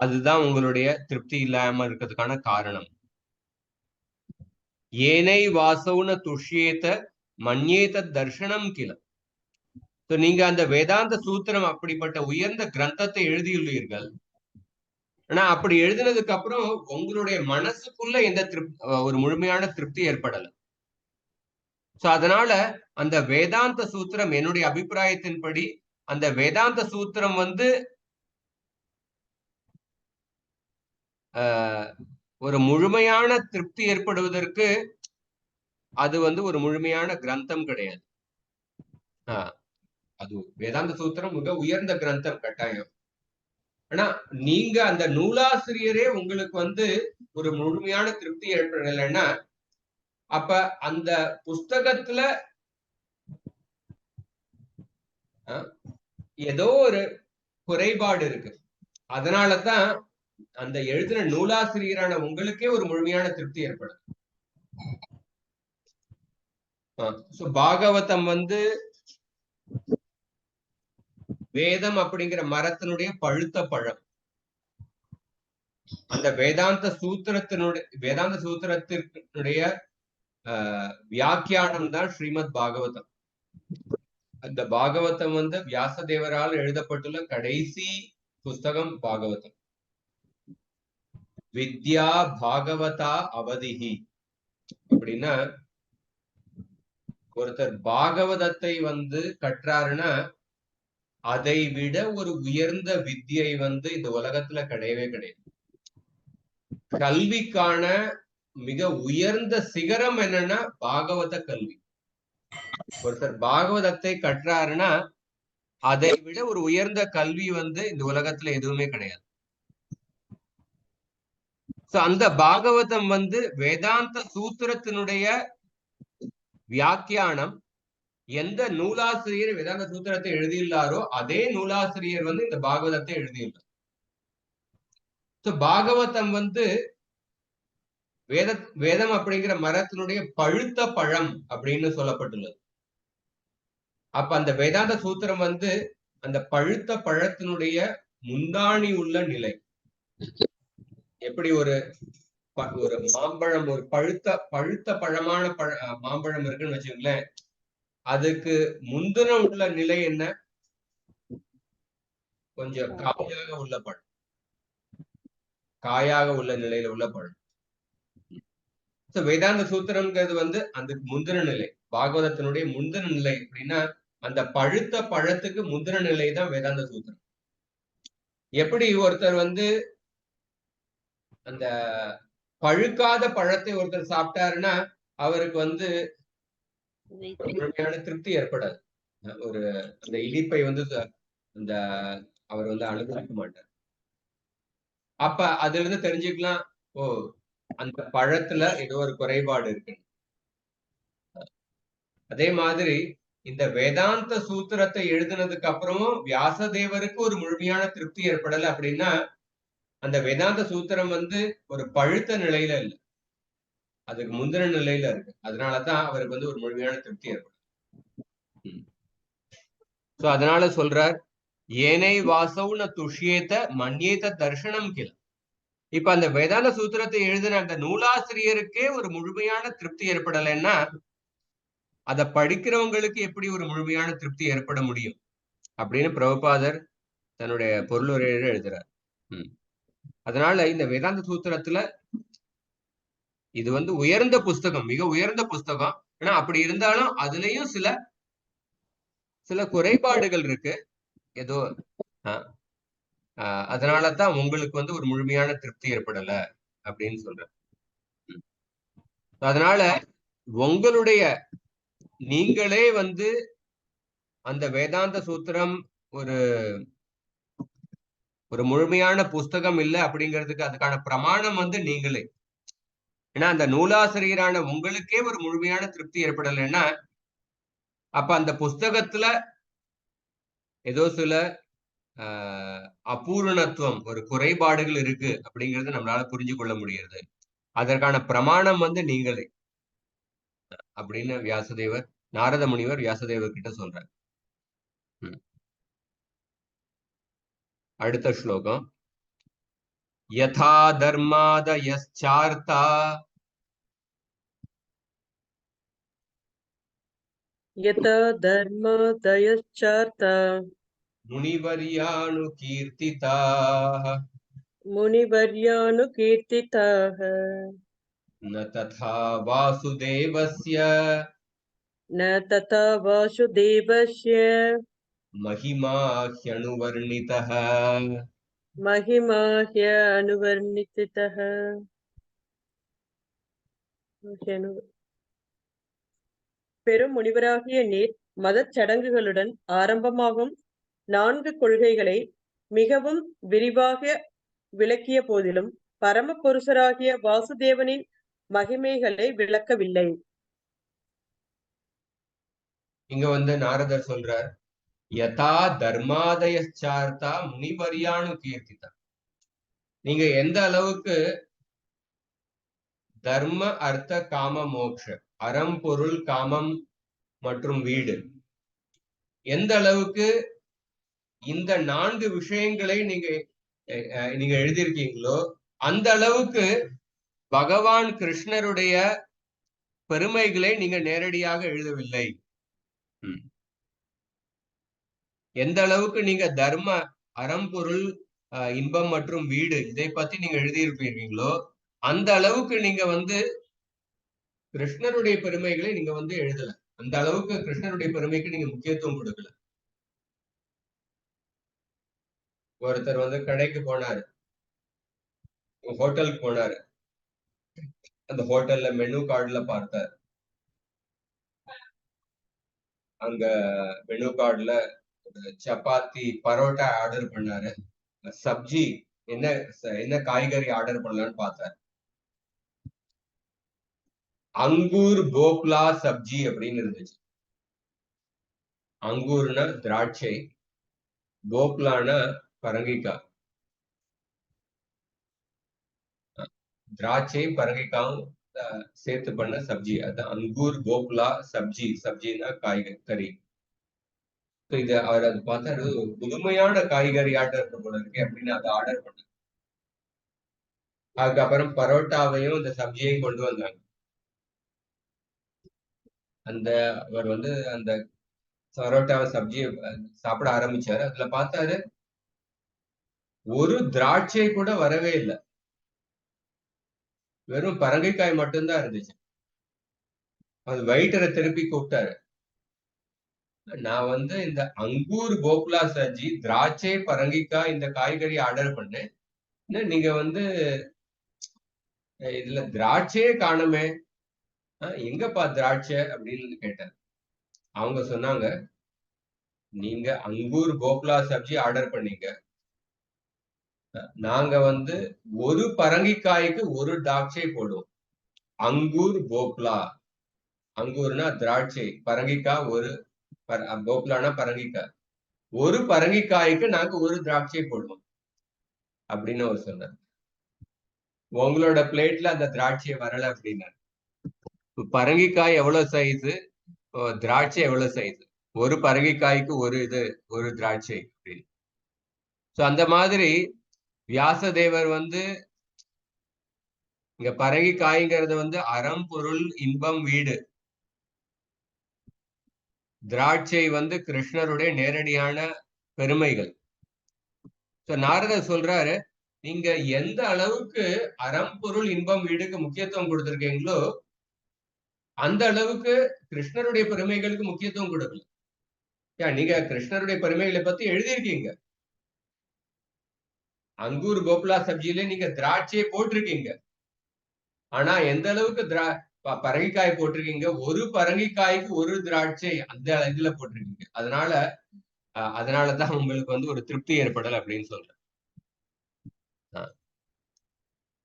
அதுதான் உங்களுடைய திருப்தி இல்லாம இருக்கிறதுக்கான காரணம். ஏனை வாசவுன துஷ்யேத மன்யேத தர்ஷனம் கில. நீங்க அந்த வேதாந்த சூத்திரம் அப்படிப்பட்ட உயர்ந்த கிரந்தத்தை எழுதியுள்ளீர்கள். ஆனா அப்படி எழுதினதுக்கு அப்புறம் உங்களுடைய மனசுக்குள்ள எந்த ஒரு முழுமையான திருப்தி ஏற்படல. சோ அதனால அந்த வேதாந்த சூத்திரம், என்னுடைய அபிப்பிராயத்தின்படி அந்த வேதாந்த சூத்திரம் வந்து ஒரு முழுமையான திருப்தி ஏற்படுவதற்கு அது வந்து ஒரு முழுமையான கிரந்தம் கிடையாது. அது வேதாந்த சூத்திரம் மிக உயர்ந்த கிரந்தம், கட்டாயம். ஆனா நீங்க அந்த நூலாசிரியரே உங்களுக்கு வந்து ஒரு முழுமையான திருப்தி ஏற்படலைன்னா அப்ப அந்த புஸ்தகத்துல ஏதோ ஒரு குறைபாடு இருக்கு. அதனாலதான் அந்த எழுதின நூலாசிரியரான உங்களுக்கே ஒரு முழுமையான திருப்தி ஏற்படும். பாகவதம் வந்து வேதம் அப்படிங்கிற மரத்தினுடைய பழுத்த பழம். அந்த வேதாந்த சூத்திரத்தினுடைய வியாக்கியானம் தான் ஸ்ரீமத் பாகவதம். அந்த பாகவதம் வந்து வியாசதேவரால் எழுதப்பட்டுள்ள கடைசி புஸ்தகம் பாகவதம். வித்யா பாகவதா அவதிஹி அப்படின்னா, ஒருத்தர் பாகவதத்தை வந்து கற்றாருன்னா அதை விட ஒரு உயர்ந்த வித்தியை வந்து இந்த உலகத்துல கிடையவே கிடையாது. கல்விக்கான மிக உயர்ந்த சிகரம் என்னன்னா பாகவத கல்வி. ஒருத்தர் பாகவதத்தை கற்றாருன்னா அதை விட ஒரு உயர்ந்த கல்வி வந்து இந்த உலகத்துல எதுவுமே கிடையாது. அந்த பாகவதம் வந்து வேதாந்த சூத்திரத்தினுடைய வியாக்கியானம். எந்த நூலாசிரியர் வேதாந்த சூத்திரத்தை எழுதியுள்ளாரோ அதே நூலாசிரியர் வந்து இந்த பாகவதத்தை எழுதியுள்ளார். பாகவதம் வந்து வேதம் அப்படிங்கிற மரத்தினுடைய பழுத்த பழம் அப்படின்னு சொல்லப்பட்டுள்ளது. அப்ப அந்த வேதாந்த சூத்திரம் வந்து அந்த பழுத்த பழத்தினுடைய முந்தாணி உள்ள நிலை. எப்படி ஒரு மாம்பழம், ஒரு பழுத்த பழமான மாம்பழம் இருக்குன்னு வச்சுக்கோங்களேன், அதுக்கு முந்தின உள்ள நிலை என்ன? கொஞ்சம் காயாக உள்ள பழம், காயாக உள்ள நிலையில உள்ள பழம். வேதாந்த சூத்திரம்ங்கிறது வந்து அந்த முந்தின நிலை, பாகவதத்தினுடைய முந்தின நிலை. அப்படின்னா அந்த பழுத்த பழத்துக்கு முந்தின நிலை தான் வேதாந்த சூத்திரம். எப்படி ஒருத்தர் வந்து அந்த பழுக்காத பழத்தை ஒருத்தர் சாப்பிட்டாருன்னா அவருக்கு வந்து முழுமையான திருப்தி ஏற்படாது. ஒரு அந்த இனிப்பை வந்து அந்த அவர் வந்து அனுபவிக்க மாட்டார். அப்ப அதுல இருந்து தெரிஞ்சுக்கலாம், ஓ அந்த பழத்துல ஏதோ ஒரு குறைபாடு இருக்கு. அதே மாதிரி இந்த வேதாந்த சூத்திரத்தை எழுதினதுக்கு அப்புறமும் வியாசதேவருக்கு ஒரு முழுமையான திருப்தி ஏற்படல. அப்படின்னா அந்த வேதாந்த சூத்திரம் வந்து ஒரு பழுத்த நிலையில இல்லை, அதுக்கு முந்தின நிலையில இருக்கு. அதனாலதான் அவருக்கு வந்து ஒரு முழுமையான திருப்தி ஏற்படும். சோ அதனால சொல்றார், ஏனை வாசவுன துஷ்யேத மன்யேத தர்ஷனம் கில. இப்ப அந்த வேதாந்த சூத்திரத்தை எழுதின அந்த நூலாசிரியருக்கே ஒரு முழுமையான திருப்தி ஏற்படலைன்னா அதை படிக்கிறவங்களுக்கு எப்படி ஒரு முழுமையான திருப்தி ஏற்பட முடியும் அப்படின்னு பிரபுபாதர் தன்னுடைய பொருளுரையில எழுதுறார். அதனால இந்த வேதாந்த சூத்திரத்துல இது வந்து உயர்ந்த புஸ்தகம், மிக உயர்ந்த புஸ்தகம். ஆனா அப்படி இருந்தாலும் அதுலயும் சில குறைபாடுகள் இருக்கு ஏதோ. அதனாலதான் உங்களுக்கு வந்து ஒரு முழுமையான திருப்தி ஏற்படல அப்படின்னு சொல்ற. அதனால உங்களுடைய நீங்களே வந்து அந்த வேதாந்த சூத்திரம் ஒரு ஒரு முழுமையான புஸ்தகம் இல்லை அப்படிங்கிறதுக்கு அதுக்கான பிரமாணம் வந்து நீங்களே. ஏன்னா அந்த நூலாசிரியரான உங்களுக்கே ஒரு முழுமையான திருப்தி ஏற்படலைன்னா அப்ப அந்த புஸ்தகத்துல ஏதோ சில அபூரணத்துவம், ஒரு குறைபாடுகள் இருக்கு அப்படிங்கறது நம்மளால புரிஞ்சு கொள்ள முடியாது. அதற்கான பிரமாணம் வந்து நீங்களே அப்படின்னு வியாசதேவர், நாரத முனிவர் வியாசதேவர் கிட்ட சொல்றார். அடுத்த ஸ்லோகம். யதா தர்மாதயச்சார்த்தா யதா தர்மாதயச்சார்த்தா முனிவர்யானுகீர்த்திதாः முனிவர்யானுகீர்த்திதாः ந ததா வாசுதேவஸ்ய ந ததா வாசுதேவஸ்ய மகிமா ஹ்யனுவர்ணிதः. மகிமா ஹ்யனுவர்ணிதः. பெரும் முனிவராகிய நீர் மதச் சடங்குகளுடன் ஆரம்பமாகும் 4 கொள்கைகளை மிகவும் விரிவாக விளக்கிய போதிலும் பரமபுருஷராகிய வாசுதேவனின் மகிமைகளை விளக்கவில்லை. இங்க வந்து நாரதர் சொல்றார், யதா தர்மாதயச்சார்த்தா முனிவர்யானு கீர்த்திதா. நீங்க எந்த அளவுக்கு தர்ம அர்த்த காம மோக்ஷ, அறம் பொருள் காமம் மற்றும் வீடு, எந்த அளவுக்கு இந்த 4 விஷயங்களை நீங்க எழுதியிருக்கீங்களோ அந்த அளவுக்கு பகவான் கிருஷ்ணருடைய பெருமைகளை நீங்க நேரடியாக எழுதவில்லை. எந்த அளவுக்கு நீங்க தர்ம, அறம் பொருள், இன்பம் மற்றும் வீடு இதை பத்தி நீங்க எழுதியிருப்பீர்களோ அந்த அளவுக்கு நீங்க வந்து கிருஷ்ணருடைய பெருமைகளை நீங்க வந்து எழுதல. அந்த அளவுக்கு கிருஷ்ணருடைய பெருமைக்கு நீங்க முக்கியத்துவம் கொடுக்கல. ஒருத்தர் வந்து கடைக்கு போனாரு, ஹோட்டலுக்கு போனாரு. அந்த ஹோட்டல்ல மெனு கார்டுல பார்த்தார். அங்க மெனு கார்டுல சப்பாத்தி பரோட்டா ஆர்டர் பண்ணாரு. சப்ஜி என்ன காய்கறி ஆர்டர் பண்ணலான்னு பார்த்தார். அங்கூர் போக்லா சப்ஜி அப்படின்னு இருந்துச்சு. அங்கூர்னா திராட்சை, போக்லானா பரங்கிக்காய். திராட்சை பரங்கிக்காயும் சேர்த்து பண்ண சப்ஜி, அது அங்கூர் போக்லா சப்ஜி. சப்ஜினா காய்கறி. இது அவர் அது பார்த்தாரு, புதுமையான காய்கறி ஆர்டர் போல இருக்கு அப்படின்னு அதை ஆர்டர் பண்ண. அதுக்கப்புறம் பரோட்டாவையும் இந்த சப்ஜியையும் கொண்டு வந்தாங்க. அவர் வந்து அந்த பரோட்டாவை சப்ஜியை சாப்பிட ஆரம்பிச்சாரு. அதுல பார்த்தாரு ஒரு திராட்சை கூட வரவே இல்லை, வெறும் பரங்கிக்காய் மட்டும்தான் இருந்துச்சு. அது வெயிட்டரை திருப்பி கூப்பிட்டாரு. நான் வந்து இந்த அங்கூர் போக்லா சப்ஜி, திராட்சை பரங்கிக்காய் இந்த காய்கறி ஆர்டர் பண்ணேன், நீங்க வந்து இதுல திராட்சையே காணுமே, எங்கப்பா திராட்சை அப்படின்னு கேட்டார். அவங்க சொன்னாங்க, நீங்க அங்கூர் போக்லா சப்ஜி ஆர்டர் பண்ணீங்க, நாங்க வந்து ஒரு பரங்கிக்காய்க்கு ஒரு திராட்சை போடுவோம். அங்கூர் போக்லா, அங்கூர்னா திராட்சை, பரங்கிக்காய் ஒரு, போக்லானா பரங்கிக்காய், ஒரு பரங்கிக்காய்க்கு நாங்க ஒரு திராட்சை போடுவோம் அப்படின்னு அவர் சொன்னார். உங்களோட பிளேட்ல அந்த திராட்சை வரல அப்படின்னா, பரங்கிக்காய் எவ்வளவு சைஸ், திராட்சை எவ்வளவு சைஸ், ஒரு பரங்கிக்காய்க்கு ஒரு திராட்சை அப்படின்னு. சோ அந்த மாதிரி வியாசதேவர் வந்து இங்க பரங்கிக்காய்ங்கிறது வந்து அறம் பொருள் இன்பம் வீடு, திராட்சை வந்து கிருஷ்ணருடைய நேரடியான பெருமைகள். நாரதர் சொல்றாரு, நீங்க எந்த அளவுக்கு அறம் பொருள் இன்பம் வீடுக்கு முக்கியத்துவம் கொடுத்திருக்கீங்களோ அந்த அளவுக்கு கிருஷ்ணருடைய பெருமைகளுக்கு முக்கியத்துவம் கொடுக்கல. நீங்க கிருஷ்ணருடைய பெருமைகளை பத்தி எழுதியிருக்கீங்க, அங்கூர் கோகுலா சப்ஜியில நீங்க திராட்சையை போட்டிருக்கீங்க, ஆனா எந்த அளவுக்கு பரங்கிக்காய் போட்டிருக்கீங்க, ஒரு பரங்கிக்காய்க்கு ஒரு திராட்சை அந்த இதுல போட்டிருக்கீங்க. அதனாலதான் உங்களுக்கு வந்து ஒரு திருப்தி ஏற்படல அப்படின்னு சொல்றேன்.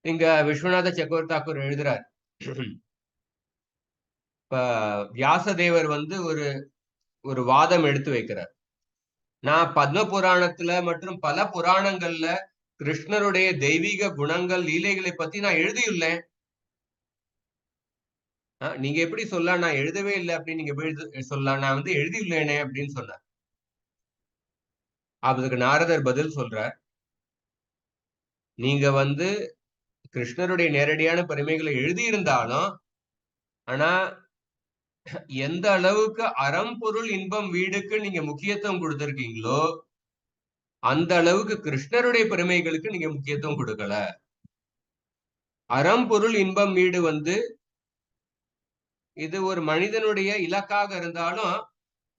இங்க விஸ்வநாத சக்கரவர்த்தி தாக்கூர் எழுதுறார், இப்ப வியாசதேவர் வந்து ஒரு வாதம் எடுத்து வைக்கிறார். நான் பத்ம புராணத்துல மற்றும் பல புராணங்கள்ல கிருஷ்ணருடைய தெய்வீக குணங்கள் லீலைகளை பத்தி நான் எழுதியுள்ளேன். நீங்க எப்படி சொல்லலாம் நான் எழுதவே இல்லை அப்படின்னு நீங்க எப்படி சொல்லலாம், நான் வந்து எழுதியுள்ளேனே அப்படின்னு சொன்னார். அதுக்கு நாரதர் பதில் சொல்றார், நீங்க வந்து கிருஷ்ணருடைய நேரடியான பெருமைகளை எழுதியிருந்தாலும், ஆனா எந்த அளவுக்கு அறம் பொருள் இன்பம் வீடுக்கு நீங்க முக்கியத்துவம் கொடுத்திருக்கீங்களோ அந்த அளவுக்கு கிருஷ்ணருடைய பெருமைகளுக்கு நீங்க முக்கியத்துவம் கொடுக்கல. அறம் பொருள் இன்பம் வீடு வந்து இது ஒரு மனிதனுடைய இலக்காக இருந்தாலும்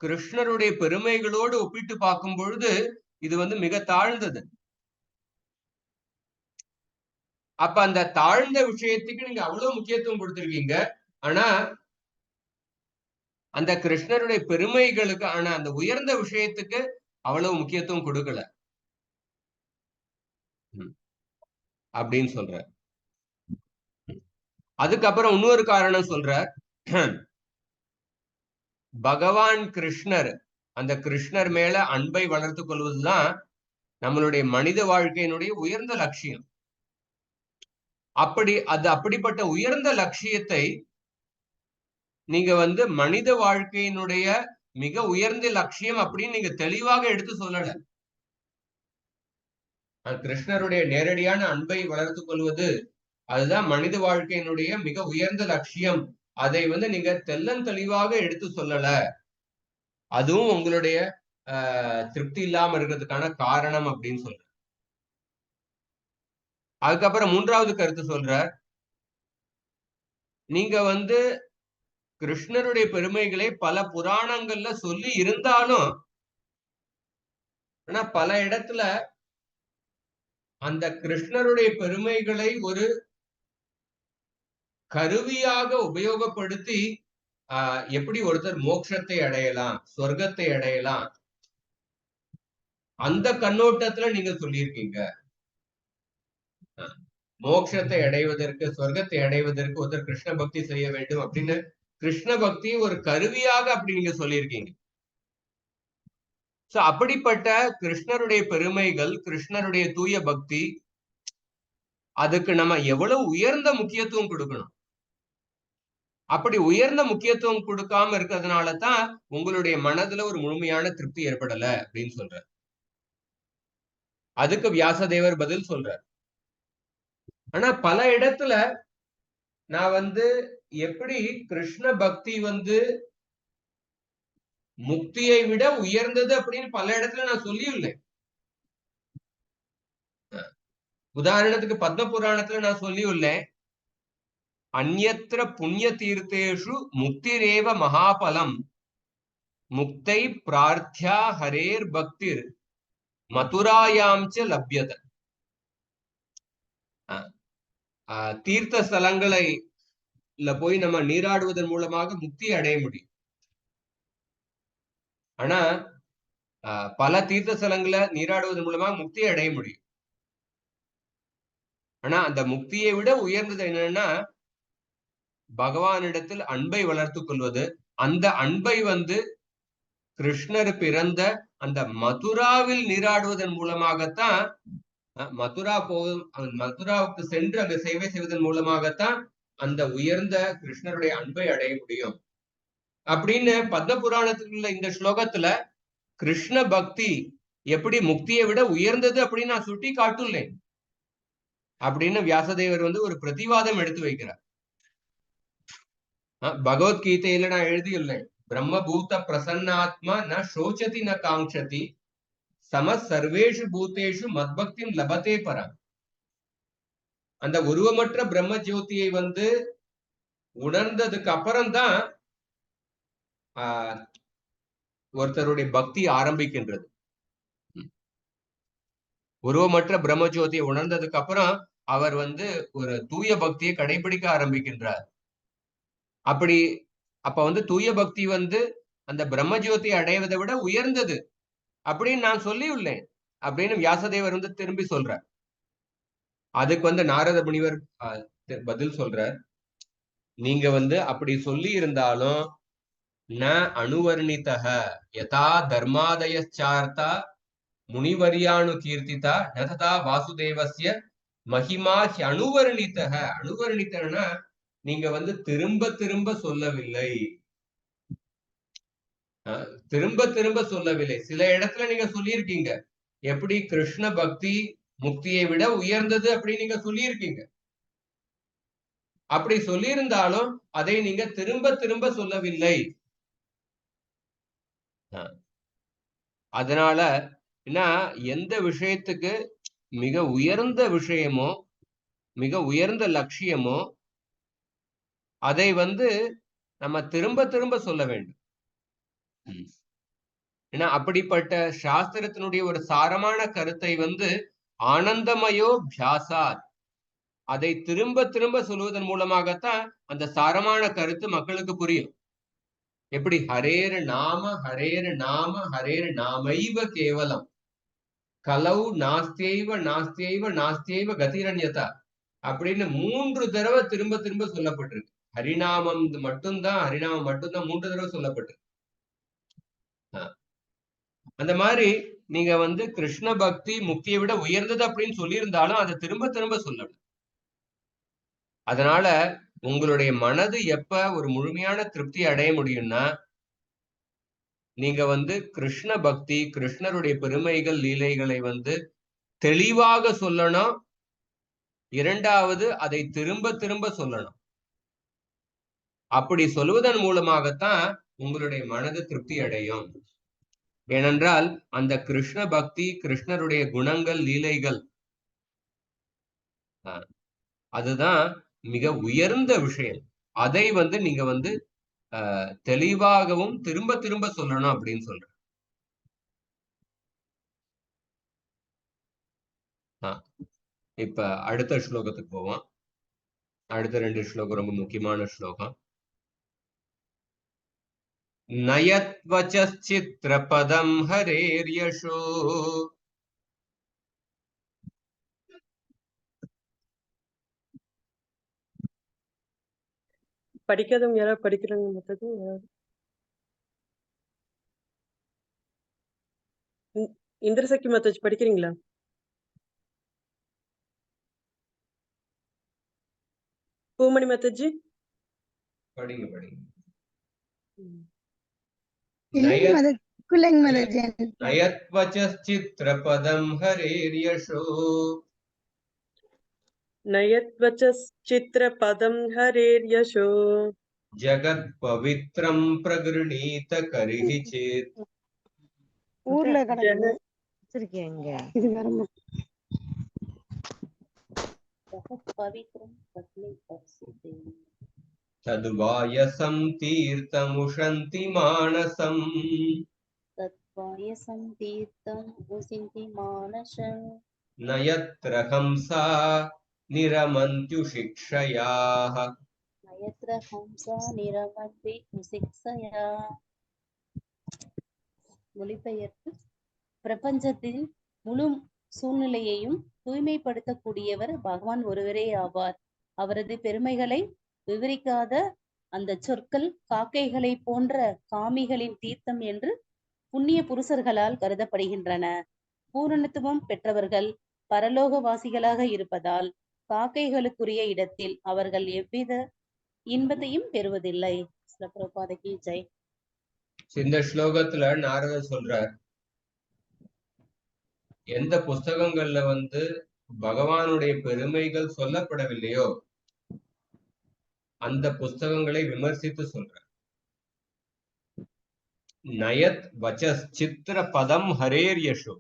கிருஷ்ணருடைய பெருமைகளோடு ஒப்பிட்டு பார்க்கும் பொழுது இது வந்து மிக தாழ்ந்தது. அப்ப அந்த தாழ்ந்த விஷயத்துக்கு நீங்க அவ்வளவு முக்கியத்துவம் கொடுத்திருக்கீங்க, ஆனா அந்த கிருஷ்ணருடைய பெருமைகளுக்கு ஆனா அந்த உயர்ந்த விஷயத்துக்கு அவ்வளவு முக்கியத்துவம் கொடுக்கல அப்படின்னு சொல்ற. அதுக்கப்புறம் இன்னொரு காரணம் சொல்ற, பகவான் கிருஷ்ணர் அந்த கிருஷ்ணர் மேல அன்பை வளர்த்து கொள்வதுதான் நம்மளுடைய மனித வாழ்க்கையினுடைய உயர்ந்த லட்சியம். அப்படிப்பட்ட உயர்ந்த லட்சியத்தை நீங்க வந்து மனித வாழ்க்கையினுடைய மிக உயர்ந்த லட்சியம் அப்படின்னு நீங்க தெளிவாக எடுத்து சொல்லல. கிருஷ்ணருடைய நேரடியான அன்பை வளர்த்து கொள்வது அதுதான் மனித வாழ்க்கையினுடைய மிக உயர்ந்த லட்சியம். அதை வந்து நீங்க தெள்ளன் தெளிவாக எடுத்து சொல்லல. அதுவும் உங்களுடைய திருப்தி இல்லாம இருக்கிறதுக்கான காரணம் அப்படின்னு சொல்ற. அதுக்கப்புறம் மூன்றாவது கருத்து சொல்ற, நீங்க வந்து கிருஷ்ணருடைய பெருமைகளை பல புராணங்கள்ல சொல்லி இருந்தாலும், ஆனா பல இடத்துல அந்த கிருஷ்ணருடைய பெருமைகளை ஒரு கருவியாக உபயோகப்படுத்தி எப்படி ஒருத்தர் மோட்சத்தை அடையலாம், சொர்க்கத்தை அடையலாம், அந்த கண்ணோட்டத்துல நீங்க சொல்லியிருக்கீங்க. மோட்சத்தை அடைவதற்கு, சொர்க்கத்தை அடைவதற்கு ஒருத்தர் கிருஷ்ண பக்தி செய்ய வேண்டும் அப்படின்னு கிருஷ்ண பக்தி ஒரு கருவியாக அப்படி நீங்க சொல்லியிருக்கீங்க. சோ அப்படிப்பட்ட கிருஷ்ணருடைய பெருமைகள், கிருஷ்ணருடைய தூய பக்தி, அதுக்கு நம்ம எவ்வளவு உயர்ந்த முக்கியத்துவம் கொடுக்கணும். அப்படி உயர்ந்த முக்கியத்துவம் கொடுக்காம இருக்கிறதுனால தான் உங்களுடைய மனதுல ஒரு முழுமையான திருப்தி ஏற்படல அப்படின்னு சொல்ற. அதுக்கு வியாசதேவர் பதில் சொல்றார். ஆனா பல இடத்துல நான் வந்து எப்படி கிருஷ்ண பக்தி வந்து முக்தியை விட உயர்ந்தது அப்படின்னு பல இடத்துல நான் சொல்லியுள்ளேன். உதாரணத்துக்கு பத்ம புராணத்துல நான் சொல்லியுள்ளேன், அந்யத்ர புண்ணிய தீர்த்தேஷு முக்திரேவ மகாபலம் முக்தை பிரார்த்தியா ஹரேர் பக்திர் மதுராயாம்ச லப்யத. தீர்த்த ஸ்தலங்களை போய் நம்ம நீராடுவதன் மூலமாக முக்தி அடைய முடியும். ஆனா பல தீர்த்த ஸ்தலங்களை நீராடுவதன் மூலமாக முக்தியை அடைய முடியும். ஆனா அந்த முக்தியை விட உயர்ந்தது என்னன்னா பகவானிடத்தில் அன்பை வளர்த்து கொள்வது. அந்த அன்பை வந்து கிருஷ்ணர் பிறந்த அந்த மதுராவில் நீராடுவதன் மூலமாகத்தான், மதுராவுக்கு சென்று அங்க சேவை செய்வதன் மூலமாகத்தான் அந்த உயர்ந்த கிருஷ்ணருடைய அன்பை அடைய முடியும் அப்படின்னு பத்ம புராணத்துக்குள்ள இந்த ஸ்லோகத்துல கிருஷ்ண பக்தி எப்படி முக்தியை விட உயர்ந்தது அப்படின்னு நான் சுட்டி காட்டுள்ளேன் அப்படின்னு வியாசதேவர் வந்து ஒரு பிரதிவாதம் எடுத்து வைக்கிறார். பகவத்கீதையில நான் எழுதியுள்ளேன், பிரம்மபூத பிரசன்னாத்மா ந சோச்சதி ந காங்க்ஷதி சம சர்வேஷு பூதேஷு மத்பக்தி லபத்தே பரம். அந்த உருவமற்ற பிரம்ம ஜோதியை வந்து உணர்ந்ததுக்கு அப்புறம்தான் ஒருத்தருடைய பக்தி ஆரம்பிக்கின்றது. உருவமற்ற பிரம்ம ஜோதியை உணர்ந்ததுக்கு அப்புறம் அவர் வந்து ஒரு தூய பக்தியை கடைபிடிக்க ஆரம்பிக்கின்றார். அப்ப வந்து தூய பக்தி வந்து அந்த பிரம்மஜோதி அடைவதை விட உயர்ந்தது அப்படின்னு நான் சொல்லியுள்ளேன் அப்படின்னு வியாசதேவர் வந்து திரும்பி சொல்றார். அதுக்கு வந்து நாரத முனிவர் பதில் சொல்றார், நீங்க வந்து அப்படி சொல்லி இருந்தாலும் ந அனுவர்ணிதஹ யதா தர்மாதயச்சார்த்தா முனிவரியானு கீர்த்திதா நததா வாசுதேவஸ்ய மகிமா அனுவர்ணிதஹ. அனுவர்ணித்தனா நீங்க வந்து திரும்ப திரும்ப சொல்லவில்லை, திரும்ப திரும்ப சொல்லவில்லை. சில இடத்துல நீங்க சொல்லியிருக்கீங்க, எப்படி கிருஷ்ண பக்தி முக்தியை விட உயர்ந்தது அப்படின்னு நீங்க சொல்லியிருக்கீங்க. அப்படி சொல்லியிருந்தாலும் அதை நீங்க திரும்ப திரும்ப சொல்லவில்லை. அதனால என்ன, எந்த விஷயத்துக்கு மிக உயர்ந்த விஷயமோ மிக உயர்ந்த லட்சியமோ அதை வந்து நம்ம திரும்ப திரும்ப சொல்ல வேண்டும். ஏன்னா அப்படிப்பட்ட சாஸ்திரத்தினுடைய ஒரு சாரமான கருத்தை வந்து ஆனந்தமயோ பியாசாத், அதை திரும்ப திரும்ப சொல்வதன் மூலமாகத்தான் அந்த சாரமான கருத்து மக்களுக்கு புரியும். எப்படி ஹரேர் நாம ஹரேர் நாம ஹரேர் நாமைவ கேவலம் கலவு நாஸ்தியைவ நாஸ்தியைவ நாஸ்தியைவ கதிரண்யதா அப்படின்னு 3 தடவை திரும்ப திரும்ப சொல்லப்பட்டிருக்கு. ஹரிநாமம் மட்டும்தான், ஹரிநாமம் மட்டும்தான் 3 தடவை சொல்லப்பட்டிருக்கு. அந்த மாதிரி நீங்க வந்து கிருஷ்ண பக்தி முக்தியை விட உயர்ந்தது அப்படின்னு சொல்லியிருந்தாலும் அதை திரும்ப திரும்ப சொல்லணும். அதனால உங்களுடைய மனது எப்ப ஒரு முழுமையான திருப்தி அடைய முடியும்னா, நீங்க வந்து கிருஷ்ண பக்தி கிருஷ்ணருடைய பெருமைகள் லீலைகளை வந்து தெளிவாக சொல்லணும். இரண்டாவது அதை திரும்ப திரும்ப சொல்லணும். அப்படி சொல்வதன் மூலமாகத்தான் உங்களுடைய மனது திருப்தி அடையும். ஏனென்றால் அந்த கிருஷ்ண பக்தி கிருஷ்ணருடைய குணங்கள் லீலைகள் அதுதான் மிக உயர்ந்த விஷயம். அதை வந்து நீங்க வந்து தெளிவாகவும் திரும்ப திரும்ப சொல்லணும் அப்படின்னு சொல்றேன். இப்ப அடுத்த ஸ்லோகத்துக்கு போவோம். அடுத்த 2 ஸ்லோகம் ரொம்ப முக்கியமான ஸ்லோகம். நயத்வச்சித்ரபதம் ஹரேர்யசோ படிக்காதவங்க யாராவது படிக்கிறாங்க மத்தது இந்திரசக்தி மத்தாஜ் படிக்கிறீங்களா? பூமணி மத்தாஜி படிங்க படிங்க. நயத்வச்சித்ரபதம் ஹரேர்யசோ நயத்வச்சித்ரபதம் ஹரேர்யசோ ஜகத் பவித்ரம் பிரகிருணீத கரிஹி சேத். ஊர்ல கிடக்கு வச்சிருக்கேங்க. இது வேற ததுவாயசம் தீர்த்தமுஷந்தி மானசம் நயத்ர ஹம்சா நிரமந்த்யுஷிக்ஷயாः. மொழிபெயர்ப்பு: பிரபஞ்சத்தில் முழு சூழ்நிலையையும் தூய்மைப்படுத்தக்கூடியவர் பகவான் ஒருவரே ஆவார். அவரது பெருமைகளை விவரிக்காத அந்த சொற்கள் காக்கைகளை போன்ற காமிகளின் தீர்த்தம் என்று புண்ணிய புருஷர்களால் கருதப்படுகின்றன. பூரணத்துவம் பெற்றவர்கள் பரலோகவாசிகளாக இருப்பதால் காக்கைகளுக்குரிய இடத்தில் அவர்கள் எவ்வித இன்பத்தையும் பெறுவதில்லை. பிரபுபாதகி ஜெய். இந்த ஸ்லோகத்துல நாரதர் சொல்றார், எந்த புஸ்தகங்கள்ல வந்து பகவானுடைய பெருமைகள் சொல்லப்படவில்லையோ அந்த புஸ்தகங்களை விமர்சித்து சொல்றார். நயத் வச்சஸ் சித்திர பதம் ஹரேர்யசோ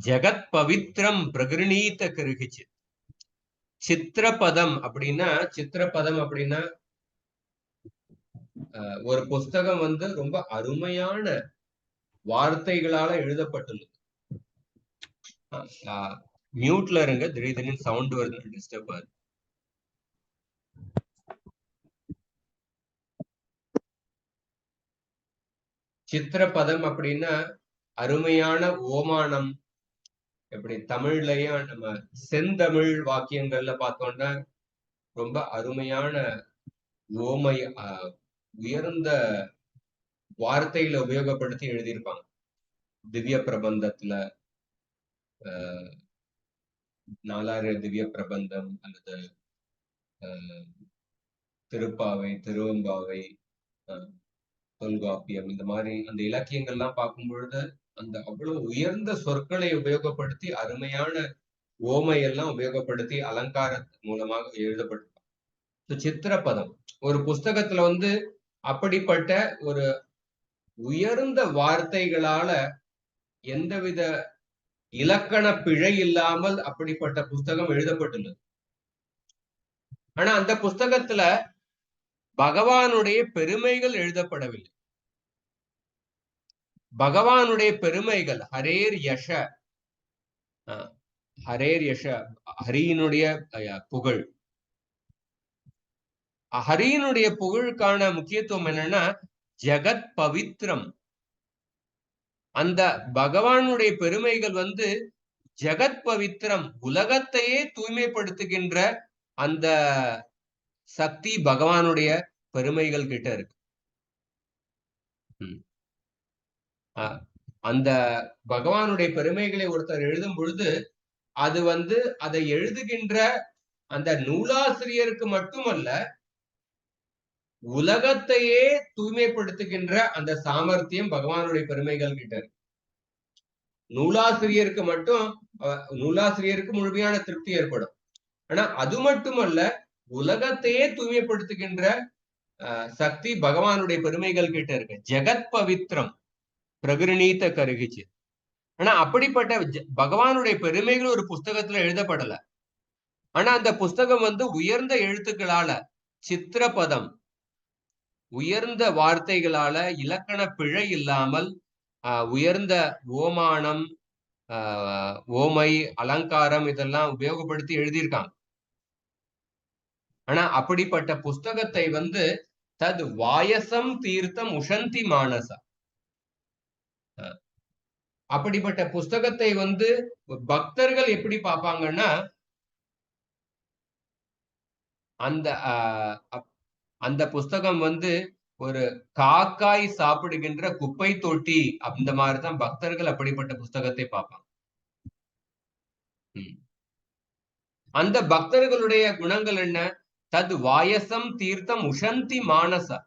ஜெகத் பவித்ரம் பிரகிருணீத கருகிச்சு. சித்திரபதம் அப்படின்னா ஒரு புஸ்தகம் வந்து ரொம்ப அருமையான வார்த்தைகளால எழுதப்பட்டுள்ளது. மியூட்ல இருங்க, திடீர்னு சவுண்ட் வருது, டிஸ்டர்ப் ஆகுது. சித்திரபதம் அப்படின்னா அருமையான ஓமானம். எப்படி தமிழ்லயும் நம்ம செந்தமிழ் வாக்கியங்கள்ல பார்த்தோம்னா ரொம்ப அருமையான ஓமை, உயர்ந்த வார்த்தைகளை உபயோகப்படுத்தி எழுதியிருப்பாங்க. திவ்ய பிரபந்தத்துல நாலாயிர திவ்ய பிரபந்தம் அல்லது திருப்பாவை, திருவம்பாவை, தொல்காப்பியம், இந்த மாதிரி அந்த இலக்கியங்கள்லாம் பார்க்கும் பொழுது அந்த அவ்வளவு உயர்ந்த சொற்களை உபயோகப்படுத்தி அருமையான ஓமையெல்லாம் உபயோகப்படுத்தி அலங்கார மூலமாக எழுதப்பட்டிருப்பாங்க. சித்திரப்பதம் ஒரு புஸ்தகத்துல வந்து அப்படிப்பட்ட ஒரு உயர்ந்த வார்த்தைகளால எந்தவித இலக்கண பிழை இல்லாமல் அப்படிப்பட்ட புஸ்தகம் எழுதப்பட்டுள்ளது. ஆனா அந்த புஸ்தகத்துல பகவானுடைய பெருமைகள் எழுதப்படவில்லை. பகவானுடைய பெருமைகள் ஹரேர் யஷ, ஹரேர் யஷ, ஹரியினுடைய புகழ். ஹரியினுடைய புகழுக்கான முக்கியத்துவம் என்னன்னா ஜெகத் பவித்ரம். அந்த பகவானுடைய பெருமைகள் வந்து ஜெகத் பவித்ரம், உலகத்தையே தூய்மைப்படுத்துகின்ற அந்த சக்தி பகவானுடைய பெருமைகள் கிட்ட இருக்கு. அந்த பகவானுடைய பெருமைகளை ஒருத்தர் எழுதும் பொழுது அது வந்து அதை எழுதுகின்ற அந்த நூலாசிரியருக்கு மட்டுமல்ல, உலகத்தையே தூய்மைப்படுத்துகின்ற அந்த சாமர்த்தியம் பகவானுடைய பெருமைகள் கிட்ட இருக்கு. நூலாசிரியருக்கு மட்டும், நூலாசிரியருக்கு முழுமையான திருப்தி ஏற்படும். ஆனா அது மட்டுமல்ல, உலகத்தையே தூய்மைப்படுத்துகின்ற சக்தி பகவானுடைய பெருமைகள் கிட்ட இருக்கு. ஜெகத் பவித்ரம் பிரகிருணீத்த கருகிச்சு. ஆனா அப்படிப்பட்ட பகவானுடைய பெருமைகள் ஒரு புஸ்தகத்துல எழுதப்படல. ஆனா அந்த புஸ்தகம் வந்து உயர்ந்த எழுத்துக்களால, சித்திரபதம், உயர்ந்த வார்த்தைகளால, இலக்கண பிழை இல்லாமல் உயர்ந்த ஓமானம், ஓமை, அலங்காரம் இதெல்லாம் உபயோகப்படுத்தி எழுதியிருக்காங்க. ஆனா அப்படிப்பட்ட புஸ்தகத்தை வந்து தது வாயசம் தீர்த்தம் உஷந்தி மானசா, அப்படிப்பட்ட புஸ்தகத்தை வந்து பக்தர்கள் எப்படி பார்ப்பாங்கன்னா, அந்த அந்த புஸ்தகம் வந்து ஒரு காக்காய் சாப்பிடுகின்ற குப்பை தொட்டி, அந்த மாதிரிதான் பக்தர்கள் அப்படிப்பட்ட புஸ்தகத்தை பார்ப்பாங்க. அந்த பக்தர்களுடைய குணங்கள் என்ன? தது வாயசம் தீர்த்தம் உஷந்தி மானசா.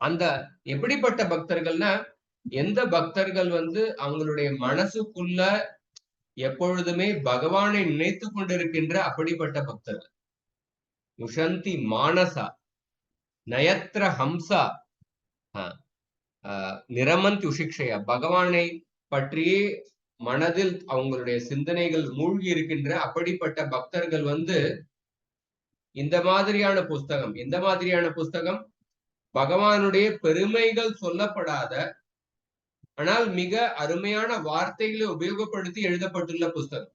அந்த எப்படிப்பட்ட பக்தர்கள்னா, எந்த பக்தர்கள் வந்து அவங்களுடைய மனசுக்குள்ள எப்பொழுதுமே பகவானை நினைத்து கொண்டிருக்கின்ற அப்படிப்பட்ட பக்தர்கள். உஷந்தி மானசா, நயத்ர ஹம்சா, நிரமந்த் உஷிக்ஷயா, பகவானை பற்றியே மனதில் அவங்களுடைய சிந்தனைகள் மூழ்கி இருக்கின்ற அப்படிப்பட்ட பக்தர்கள் வந்து இந்த மாதிரியான புஸ்தகம், எந்த மாதிரியான புஸ்தகம்? பகவானுடைய பெருமைகள் சொல்லப்படாத, ஆனால் மிக அருமையான வார்த்தைகளை உபயோகப்படுத்தி எழுதப்பட்டுள்ள புஸ்தகம்.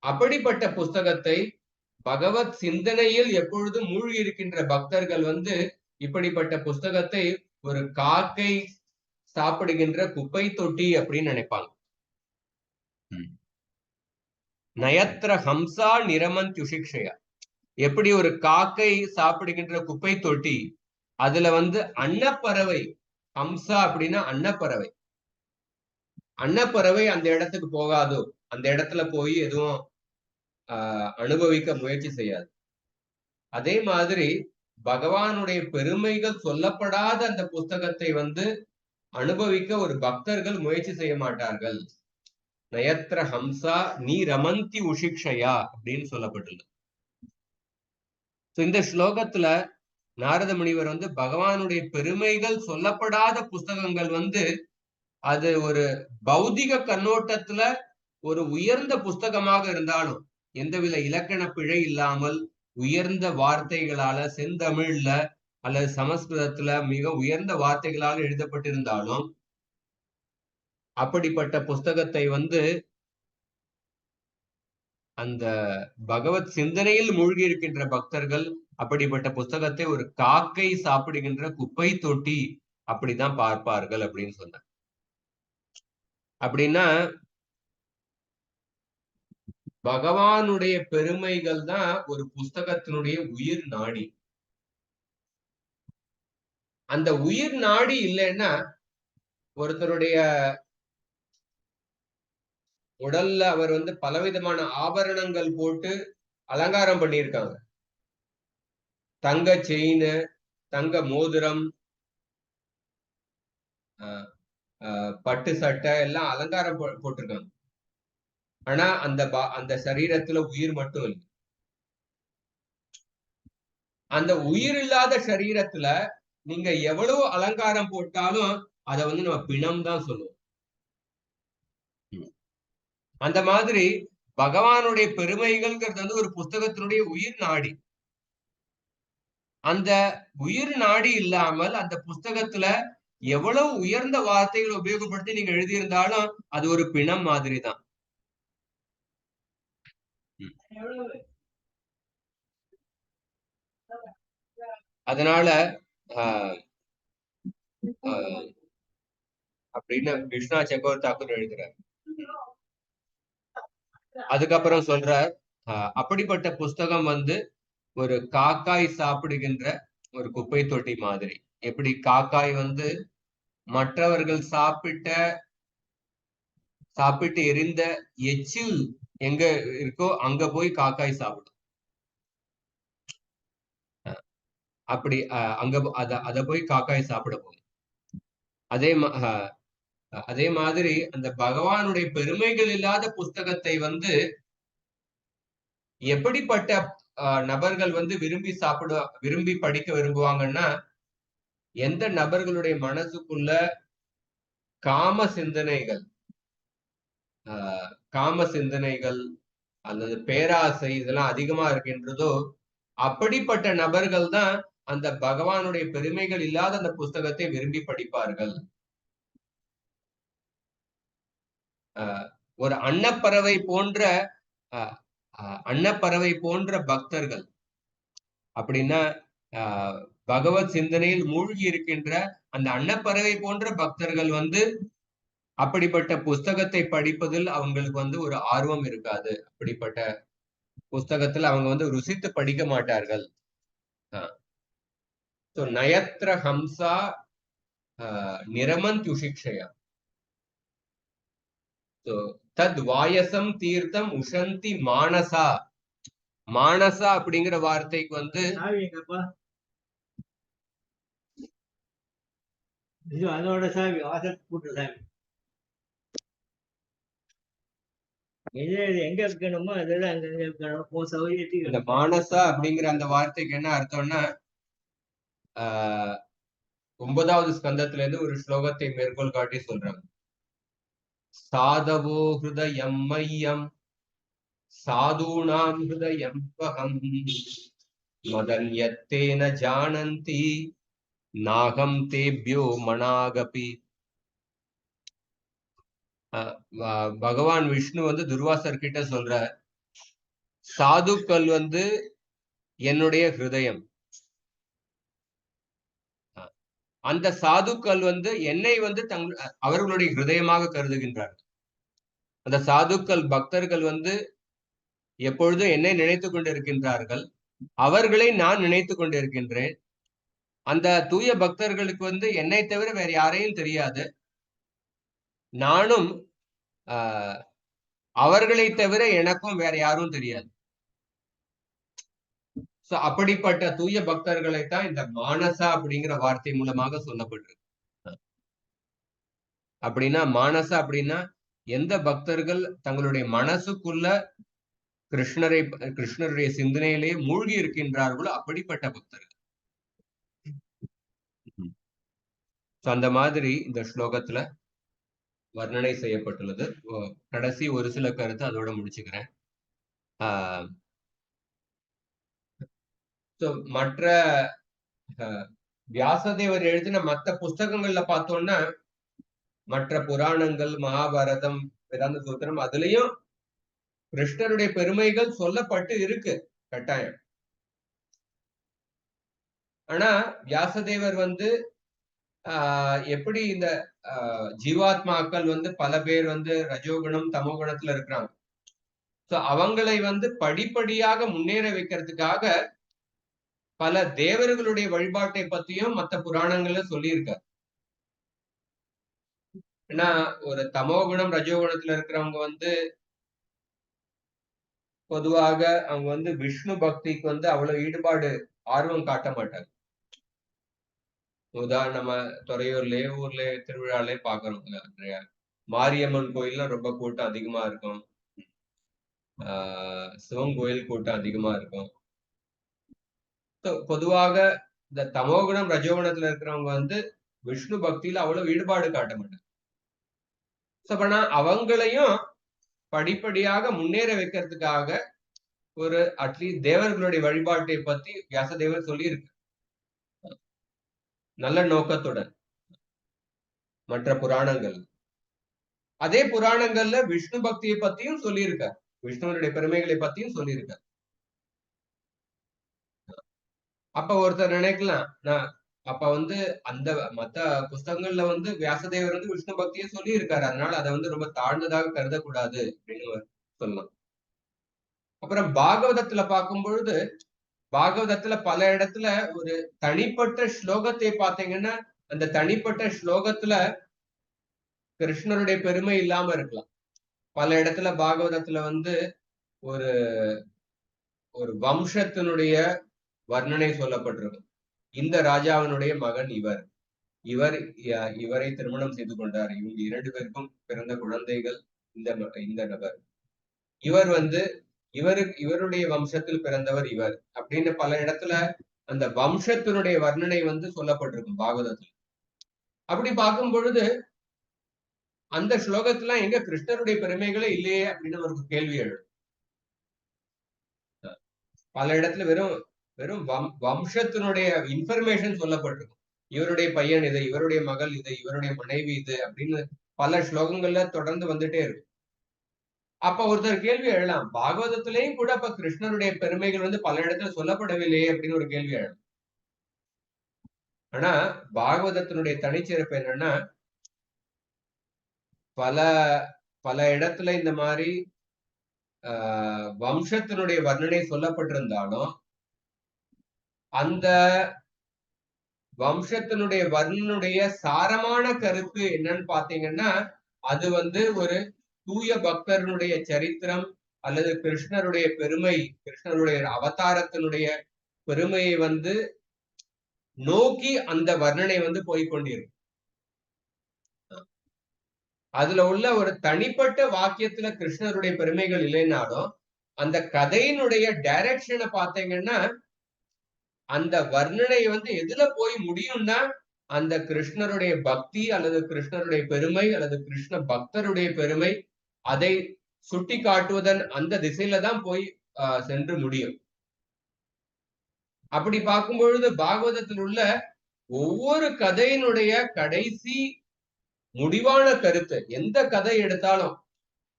அப்படிப்பட்ட புஸ்தகத்தை பகவத் சிந்தனையில் எப்பொழுதும் மூழ்கி இருக்கின்ற பக்தர்கள் வந்து இப்படிப்பட்ட புஸ்தகத்தை ஒரு காக்கை சாப்பிடுகின்ற குப்பை தொட்டி அப்படின்னு நினைப்பாங்க. நயத்ர ஹம்சா நிரமந்த் உஷிக்ஷயா, எப்படி ஒரு காக்கை சாப்பிடுகின்ற குப்பை தொட்டி, அதுல வந்து அன்னப்பறவை, ஹம்சா அப்படின்னா அன்னப்பறவை, அன்னப்பறவை அந்த இடத்துக்கு போகாதோ, அந்த இடத்துல போய் எதுவும் அனுபவிக்க முயற்சி செய்யாது. அதே மாதிரி பகவானுடைய பெருமைகள் சொல்லப்படாத அந்த புஸ்தகத்தை வந்து அனுபவிக்க ஒரு பக்தர்கள் முயற்சி செய்ய மாட்டார்கள். நயத்ர ஹம்சா நீ ரமந்தி உஷிக்ஷயா அப்படின்னு சொல்லப்பட்டுள்ளது. இந்த ஸ்லோகத்துல நாரத முனிவர் வந்து பகவானுடைய பெருமைகள் சொல்லப்படாத புஸ்தகங்கள் வந்து அது ஒரு பௌதிக கண்ணோட்டத்துல ஒரு உயர்ந்த புஸ்தகமாக இருந்தாலும், எந்தவித இலக்கண பிழை இல்லாமல் உயர்ந்த வார்த்தைகளால, செந்தமிழ்ல அல்லது சமஸ்கிருதத்துல மிக உயர்ந்த வார்த்தைகளால் எழுதப்பட்டிருந்தாலும், அப்படிப்பட்ட புஸ்தகத்தை வந்து அந்த பகவத் சிந்தனையில் மூழ்கி இருக்கின்ற பக்தர்கள் அப்படிப்பட்ட புஸ்தகத்தை ஒரு காக்கை சாப்பிடுகின்ற குப்பை தொட்டி அப்படிதான் பார்ப்பார்கள் அப்படின்னு சொன்னார். அப்படின்னா பகவானுடைய பெருமைகள் தான் ஒரு புஸ்தகத்தினுடைய உயிர் நாடி. அந்த உயிர் நாடி இல்லைன்னா ஒருத்தருடைய உடல்ல அவர் வந்து பலவிதமான ஆபரணங்கள் போட்டு அலங்காரம் பண்ணியிருக்காங்க. தங்க செயின், தங்க மோதிரம், பட்டு சட்டை எல்லாம் அலங்காரம் போட்டிருக்காங்க. ஆனா அந்த சரீரத்துல உயிர் மட்டும் இல்லை. அந்த உயிர் இல்லாத சரீரத்துல நீங்க எவ்வளவு அலங்காரம் போட்டாலும் அதை வந்து நம்ம பிணம் தான் சொல்லுவோம். அந்த மாதிரி பகவானுடைய பெருமைகள்ங்கிறது வந்து ஒரு புஸ்தகத்தினுடைய உயிர் நாடி. அந்த உயிர் நாடி இல்லாமல் அந்த புஸ்தகத்துல எவ்வளவு உயர்ந்த வார்த்தைகளை உபயோகப்படுத்தி நீங்க எழுதியிருந்தாலும் அது ஒரு பிணம் மாதிரி தான். அதனால அப்படின்னு கிருஷ்ணா செகோர் தாக்கூர் எழுதுறார். அதுக்கப்புறம் சொல்றார், அப்படிப்பட்ட புஸ்தகம் வந்து ஒரு காக்காய் சாப்பிடுகின்ற ஒரு குப்பை தொட்டி மாதிரி. எப்படி காக்காய் வந்து மற்றவர்கள் சாப்பிட்டு எரிந்த எச்சில் எங்க இருக்கோ அங்க போய் காக்காய் சாப்பிடும். அப்படி அங்க அத போய் காக்காய் சாப்பிட போகும். அதே மாதிரி அந்த பகவானுடைய பெருமைகள் இல்லாத புஸ்தகத்தை வந்து எப்படிப்பட்ட நபர்கள் வந்து விரும்பி படிக்க விரும்புவாங்கன்னா, எந்த நபர்களுடைய மனசுக்குள்ள காம சிந்தனைகள் அல்லது பேராசை இதெல்லாம் அதிகமா இருக்கின்றதோ அப்படிப்பட்ட நபர்கள் தான் அந்த பகவானுடைய பெருமைகள் இல்லாத அந்த புஸ்தகத்தை விரும்பி படிப்பார்கள். ஒரு அன்னப்பறவை போன்ற பக்தர்கள் அப்படின்னா பகவத் சிந்தனையில் மூழ்கி இருக்கின்ற அந்த அன்னப்பறவை போன்ற பக்தர்கள் வந்து அப்படிப்பட்ட புஸ்தகத்தை படிப்பதில் அவங்களுக்கு வந்து ஒரு ஆர்வம் இருக்காது. அப்படிப்பட்ட புஸ்தகத்தில் அவங்க வந்து ருசித்து படிக்க மாட்டார்கள். நயத்ர ஹம்சா நிரமந்துஷிக்ஷயா தத் வாயசம் தீர்த்தம் உஷந்தி மானசா. மானசா அப்படிங்கிற வார்த்தைக்கு வந்து அதோட சாமி கூட்டு சாமி எங்க இருக்கணுமோ அதெல்லாம் அங்க இருக்கணும். சௌகரியத்துக்கு இந்த மானசா அப்படிங்கிற அந்த வார்த்தைக்கு என்ன அர்த்தம்னா 9வது ஸ்கந்தத்துல இருந்து ஒரு ஸ்லோகத்தை மேற்கோள் காட்டி சொல்றாங்க. சாதவோ ஹிருதயம் மையம் சாதுனாம் ஹிருதயம் வஹம் மதன்யத்தேன ஜானந்தி நாகம் தேப்யோ மனாகபி. பகவான் விஷ்ணு வந்து துர்வாசர் கிட்ட சொல்ற, சாதுக்கள் வந்து என்னுடைய ஹிருதயம், அந்த சாதுக்கள் வந்து என்னை வந்து அவர்களுடைய ஹிருதயமாக கருதுகின்றார்கள். அந்த சாதுக்கள் பக்தர்கள் வந்து எப்பொழுதும் என்னை நினைத்து கொண்டிருக்கின்றார்கள், அவர்களை நான் நினைத்து கொண்டிருக்கின்றேன். அந்த தூய பக்தர்களுக்கு வந்து என்னை தவிர வேற யாரையும் தெரியாது, நானும் அவர்களை தவிர எனக்கும் வேற யாரும் தெரியாது. அப்படிப்பட்ட தூய பக்தர்களைத்தான் இந்த மானசா அப்படிங்கிற வார்த்தை மூலமாக சொல்லப்பட்டிருக்கு. அப்படின்னா மானசா அப்படின்னா எந்த பக்தர்கள் தங்களுடைய மனசுக்குள்ள கிருஷ்ணருடைய சிந்தனையிலேயே மூழ்கி இருக்கின்றார்களோ அப்படிப்பட்ட பக்தர்கள். அந்த மாதிரி இந்த ஸ்லோகத்துல வர்ணனை செய்யப்பட்டுள்ளது. கடைசி ஒரு சில கருத்து அதோட முடிச்சுக்கிறேன். மற்ற வியாசதேவர் எழுதின மற்ற புஸ்தகங்கள்ல பார்த்தோம்னா மற்ற புராணங்கள், மகாபாரதம், வேதாந்த சூத்திரம், அதுலயும் கிருஷ்ணருடைய பெருமைகள் சொல்லப்பட்டு இருக்கு கட்டாயம். ஆனா வியாசதேவர் வந்து எப்படி இந்த ஜீவாத்மாக்கள் வந்து பல பேர் வந்து ரஜோகுணம் தமோகுணத்துல இருக்கிறாங்க. சோ அவங்களை வந்து படிப்படியாக முன்னேற வைக்கிறதுக்காக பல தேவர்களுடைய வழிபாட்டை பத்தியும் மற்ற புராணங்கள்ல சொல்லியிருக்காரு. ஏன்னா ஒரு தமோகுணம் ரஜோகுணத்துல இருக்கிறவங்க வந்து பொதுவாக அவங்க வந்து விஷ்ணு பக்திக்கு வந்து அவ்வளவு ஈடுபாடு, ஆர்வம் காட்ட மாட்டாங்க. உதாரணமா துறையூர்லயே ஊர்ல திருவிழாலே பாக்குறோம். மாரியம்மன் கோயில்ல ரொம்ப கூட்டம் அதிகமா இருக்கும். சிவன் கோயில் கூட்டம் அதிகமா இருக்கும். பொதுவாக இந்த தமோகுணம் ரஜோகுணத்துல இருக்கிறவங்க வந்து விஷ்ணு பக்தியில அவ்வளவு ஈடுபாடு காட்ட மாட்டாங்க. அவங்களையும் படிப்படியாக முன்னேற வைக்கிறதுக்காக ஒரு அட்லீஸ்ட் தேவர்களுடைய வழிபாட்டை பத்தி வியாசதேவர் சொல்லியிருக்கு, நல்ல நோக்கத்துடன். மற்ற புராணங்கள், அதே புராணங்கள்ல விஷ்ணு பக்தியை பத்தியும் சொல்லியிருக்கார், விஷ்ணுவனுடைய பெருமைகளை பத்தியும் சொல்லியிருக்கார். அப்ப ஒருத்தர் நினைக்கலாம், அப்ப வந்து அந்த மத்த புஸ்தகங்கள்ல வந்து வியாசதேவர் வந்து விஷ்ணு பக்தியை சொல்லி இருக்காரு, அதனால அதை வந்து ரொம்ப தாழ்ந்ததாக கருதக்கூடாது அப்படின்னு சொல்லலாம். அப்புறம் பாகவதத்துல பார்க்கும் பொழுது, பாகவதத்துல பல இடத்துல ஒரு தனிப்பட்ட ஸ்லோகத்தை பார்த்தீங்கன்னா அந்த தனிப்பட்ட ஸ்லோகத்துல கிருஷ்ணருடைய பெருமை இல்லாம இருக்கலாம். பல இடத்துல பாகவதத்துல வந்து ஒரு ஒரு வம்சத்தினுடைய வர்ணனை சொல்லப்பட்டிருக்கும். இந்த ராஜாவினுடைய மகன் இவரை திருமணம் செய்து கொண்டார், இவங்க 2 பேருக்கும் பிறந்த குழந்தைகள் இந்த நபர், இவர் வந்து இவருடைய வம்சத்தில் பிறந்தவர் இவர் அப்படின்னு பல இடத்துல அந்த வம்சத்தினுடைய வர்ணனை வந்து சொல்லப்பட்டிருக்கும் பாகவதத்தில். அப்படி பார்க்கும் பொழுது அந்த ஸ்லோகத்துல எங்க கிருஷ்ணருடைய பெருமைகளே இல்லையே அப்படின்னு ஒரு கேள்வி எழும். பல இடத்துல வெறும் வம்சத்தினுடைய இன்ஃபர்மேஷன் சொல்லப்பட்டிருக்கும். இவருடைய பையன் இது, இவருடைய மகள் இது, இவருடைய மனைவி இது அப்படின்னு பல ஸ்லோகங்கள்ல தொடர்ந்து வந்துட்டே இருக்கு. அப்ப ஒருத்தர் கேள்வி எழலாம், பாகவதத்திலேயும் கூட அப்ப கிருஷ்ணருடைய பெருமைகள் வந்து பல இடத்துல சொல்லப்படவில்லையே அப்படின்னு ஒரு கேள்வி எழலாம். ஆனா பாகவதத்தினுடைய தனிச்சிறப்பு என்னன்னா, பல பல இடத்துல இந்த மாதிரி வம்சத்தினுடைய வர்ணனை சொல்லப்பட்டிருந்தாலும் அந்த வம்சத்தினுடைய வர்ணனுடைய சாரமான கருத்து என்னன்னு பாத்தீங்கன்னா, அது வந்து ஒரு தூய பக்தர்களுடைய சரித்திரம் அல்லது கிருஷ்ணருடைய பெருமை, கிருஷ்ணருடைய அவதாரத்தினுடைய பெருமையை வந்து நோக்கி அந்த வர்ணனை வந்து போய்கொண்டிருக்கு. அதுல உள்ள ஒரு தனிப்பட்ட வாக்கியத்துல கிருஷ்ணருடைய பெருமைகள் இல்லைன்னாலும் அந்த கதையினுடைய டைரக்ஷனை பார்த்தீங்கன்னா அந்த வர்ணனை வந்து எதுல போய் முடியும்னா அந்த கிருஷ்ணருடைய பக்தி அல்லது கிருஷ்ணருடைய பெருமை அல்லது கிருஷ்ண பக்தருடைய பெருமை, அதை சுட்டி காட்டுவதன் அந்த திசையில தான் போய் சென்று முடியும். அப்படி பார்க்கும் பொழுது பாகவதத்தில் உள்ள ஒவ்வொரு கதையினுடைய கடைசி முடிவான கருத்து, எந்த கதை எடுத்தாலும்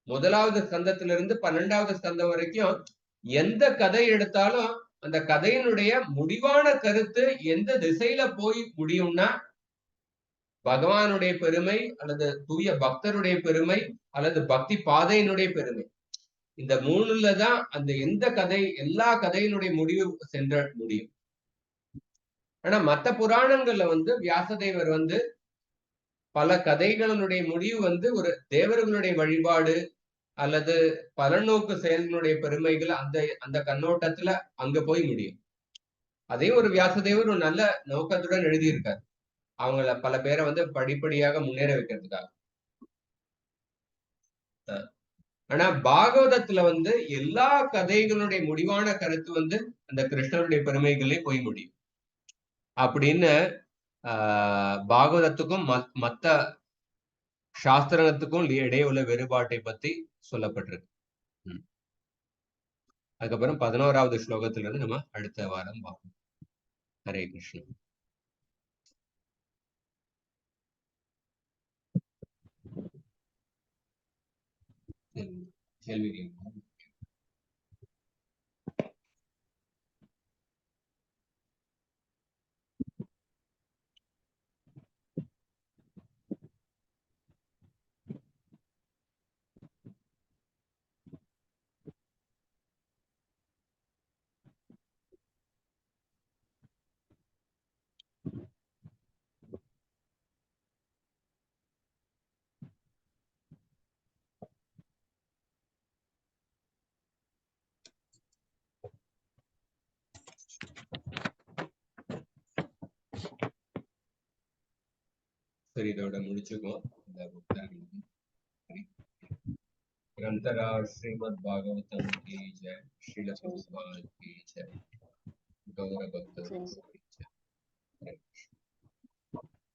1வது ஸ்கந்தத்திலிருந்து 12வது ஸ்கந்தம் வரைக்கும் எந்த கதை எடுத்தாலும் அந்த கதையினுடைய முடிவான கருத்து எந்த திசையில போய் முடியும்னா பகவானுடைய பெருமை அல்லது தூய பக்தருடைய பெருமை அல்லது பக்தி பாதையினுடைய பெருமை, இந்த 3ல தான் அந்த எந்த கதை, எல்லா கதையினுடைய முடிவு சென்ற முடியும். ஆனா மத்த புராணங்கள்ல வந்து வியாசதேவர் வந்து பல கதைகளினுடைய முடிவு வந்து ஒரு தேவர்களுடைய வழிபாடு அல்லது பலநோக்கு செயல்களுடைய பெருமைகள் அந்த கண்ணோட்டத்துல அங்க போய் முடியும். அதையும் ஒரு வியாசதேவர் ஒரு நல்ல நோக்கத்துடன் எழுதியிருக்காரு, அவங்கள பல பேரை வந்து படிப்படியாக முன்னேற வைக்கிறதுக்காக. ஆனா பாகவதத்துல வந்து எல்லா கதைகளுடைய முடிவான கருத்து வந்து அந்த கிருஷ்ணருடைய பெருமைகளே போய் முடியும் அப்படின்னு பாகவதத்துக்கும் மத்த சாஸ்திரத்துக்கும் இடையே உள்ள வேறுபாட்டை பத்தி சொல்லப்பட்டிருக்கு. அதுக்கப்புறம் 11வது ஸ்லோகத்திலிருந்து நம்ம அடுத்த வாரம் பார்ப்போம். ஹரே கிருஷ்ணா. கேள்வி கேட்கணும். சரி, இதோட முடிச்சுக்குவோம் இந்த புத்தகம். ग्रंथरा श्रीमद् भागवतम की जय, श्रील प्रभुपाद की जय, गौर भक्त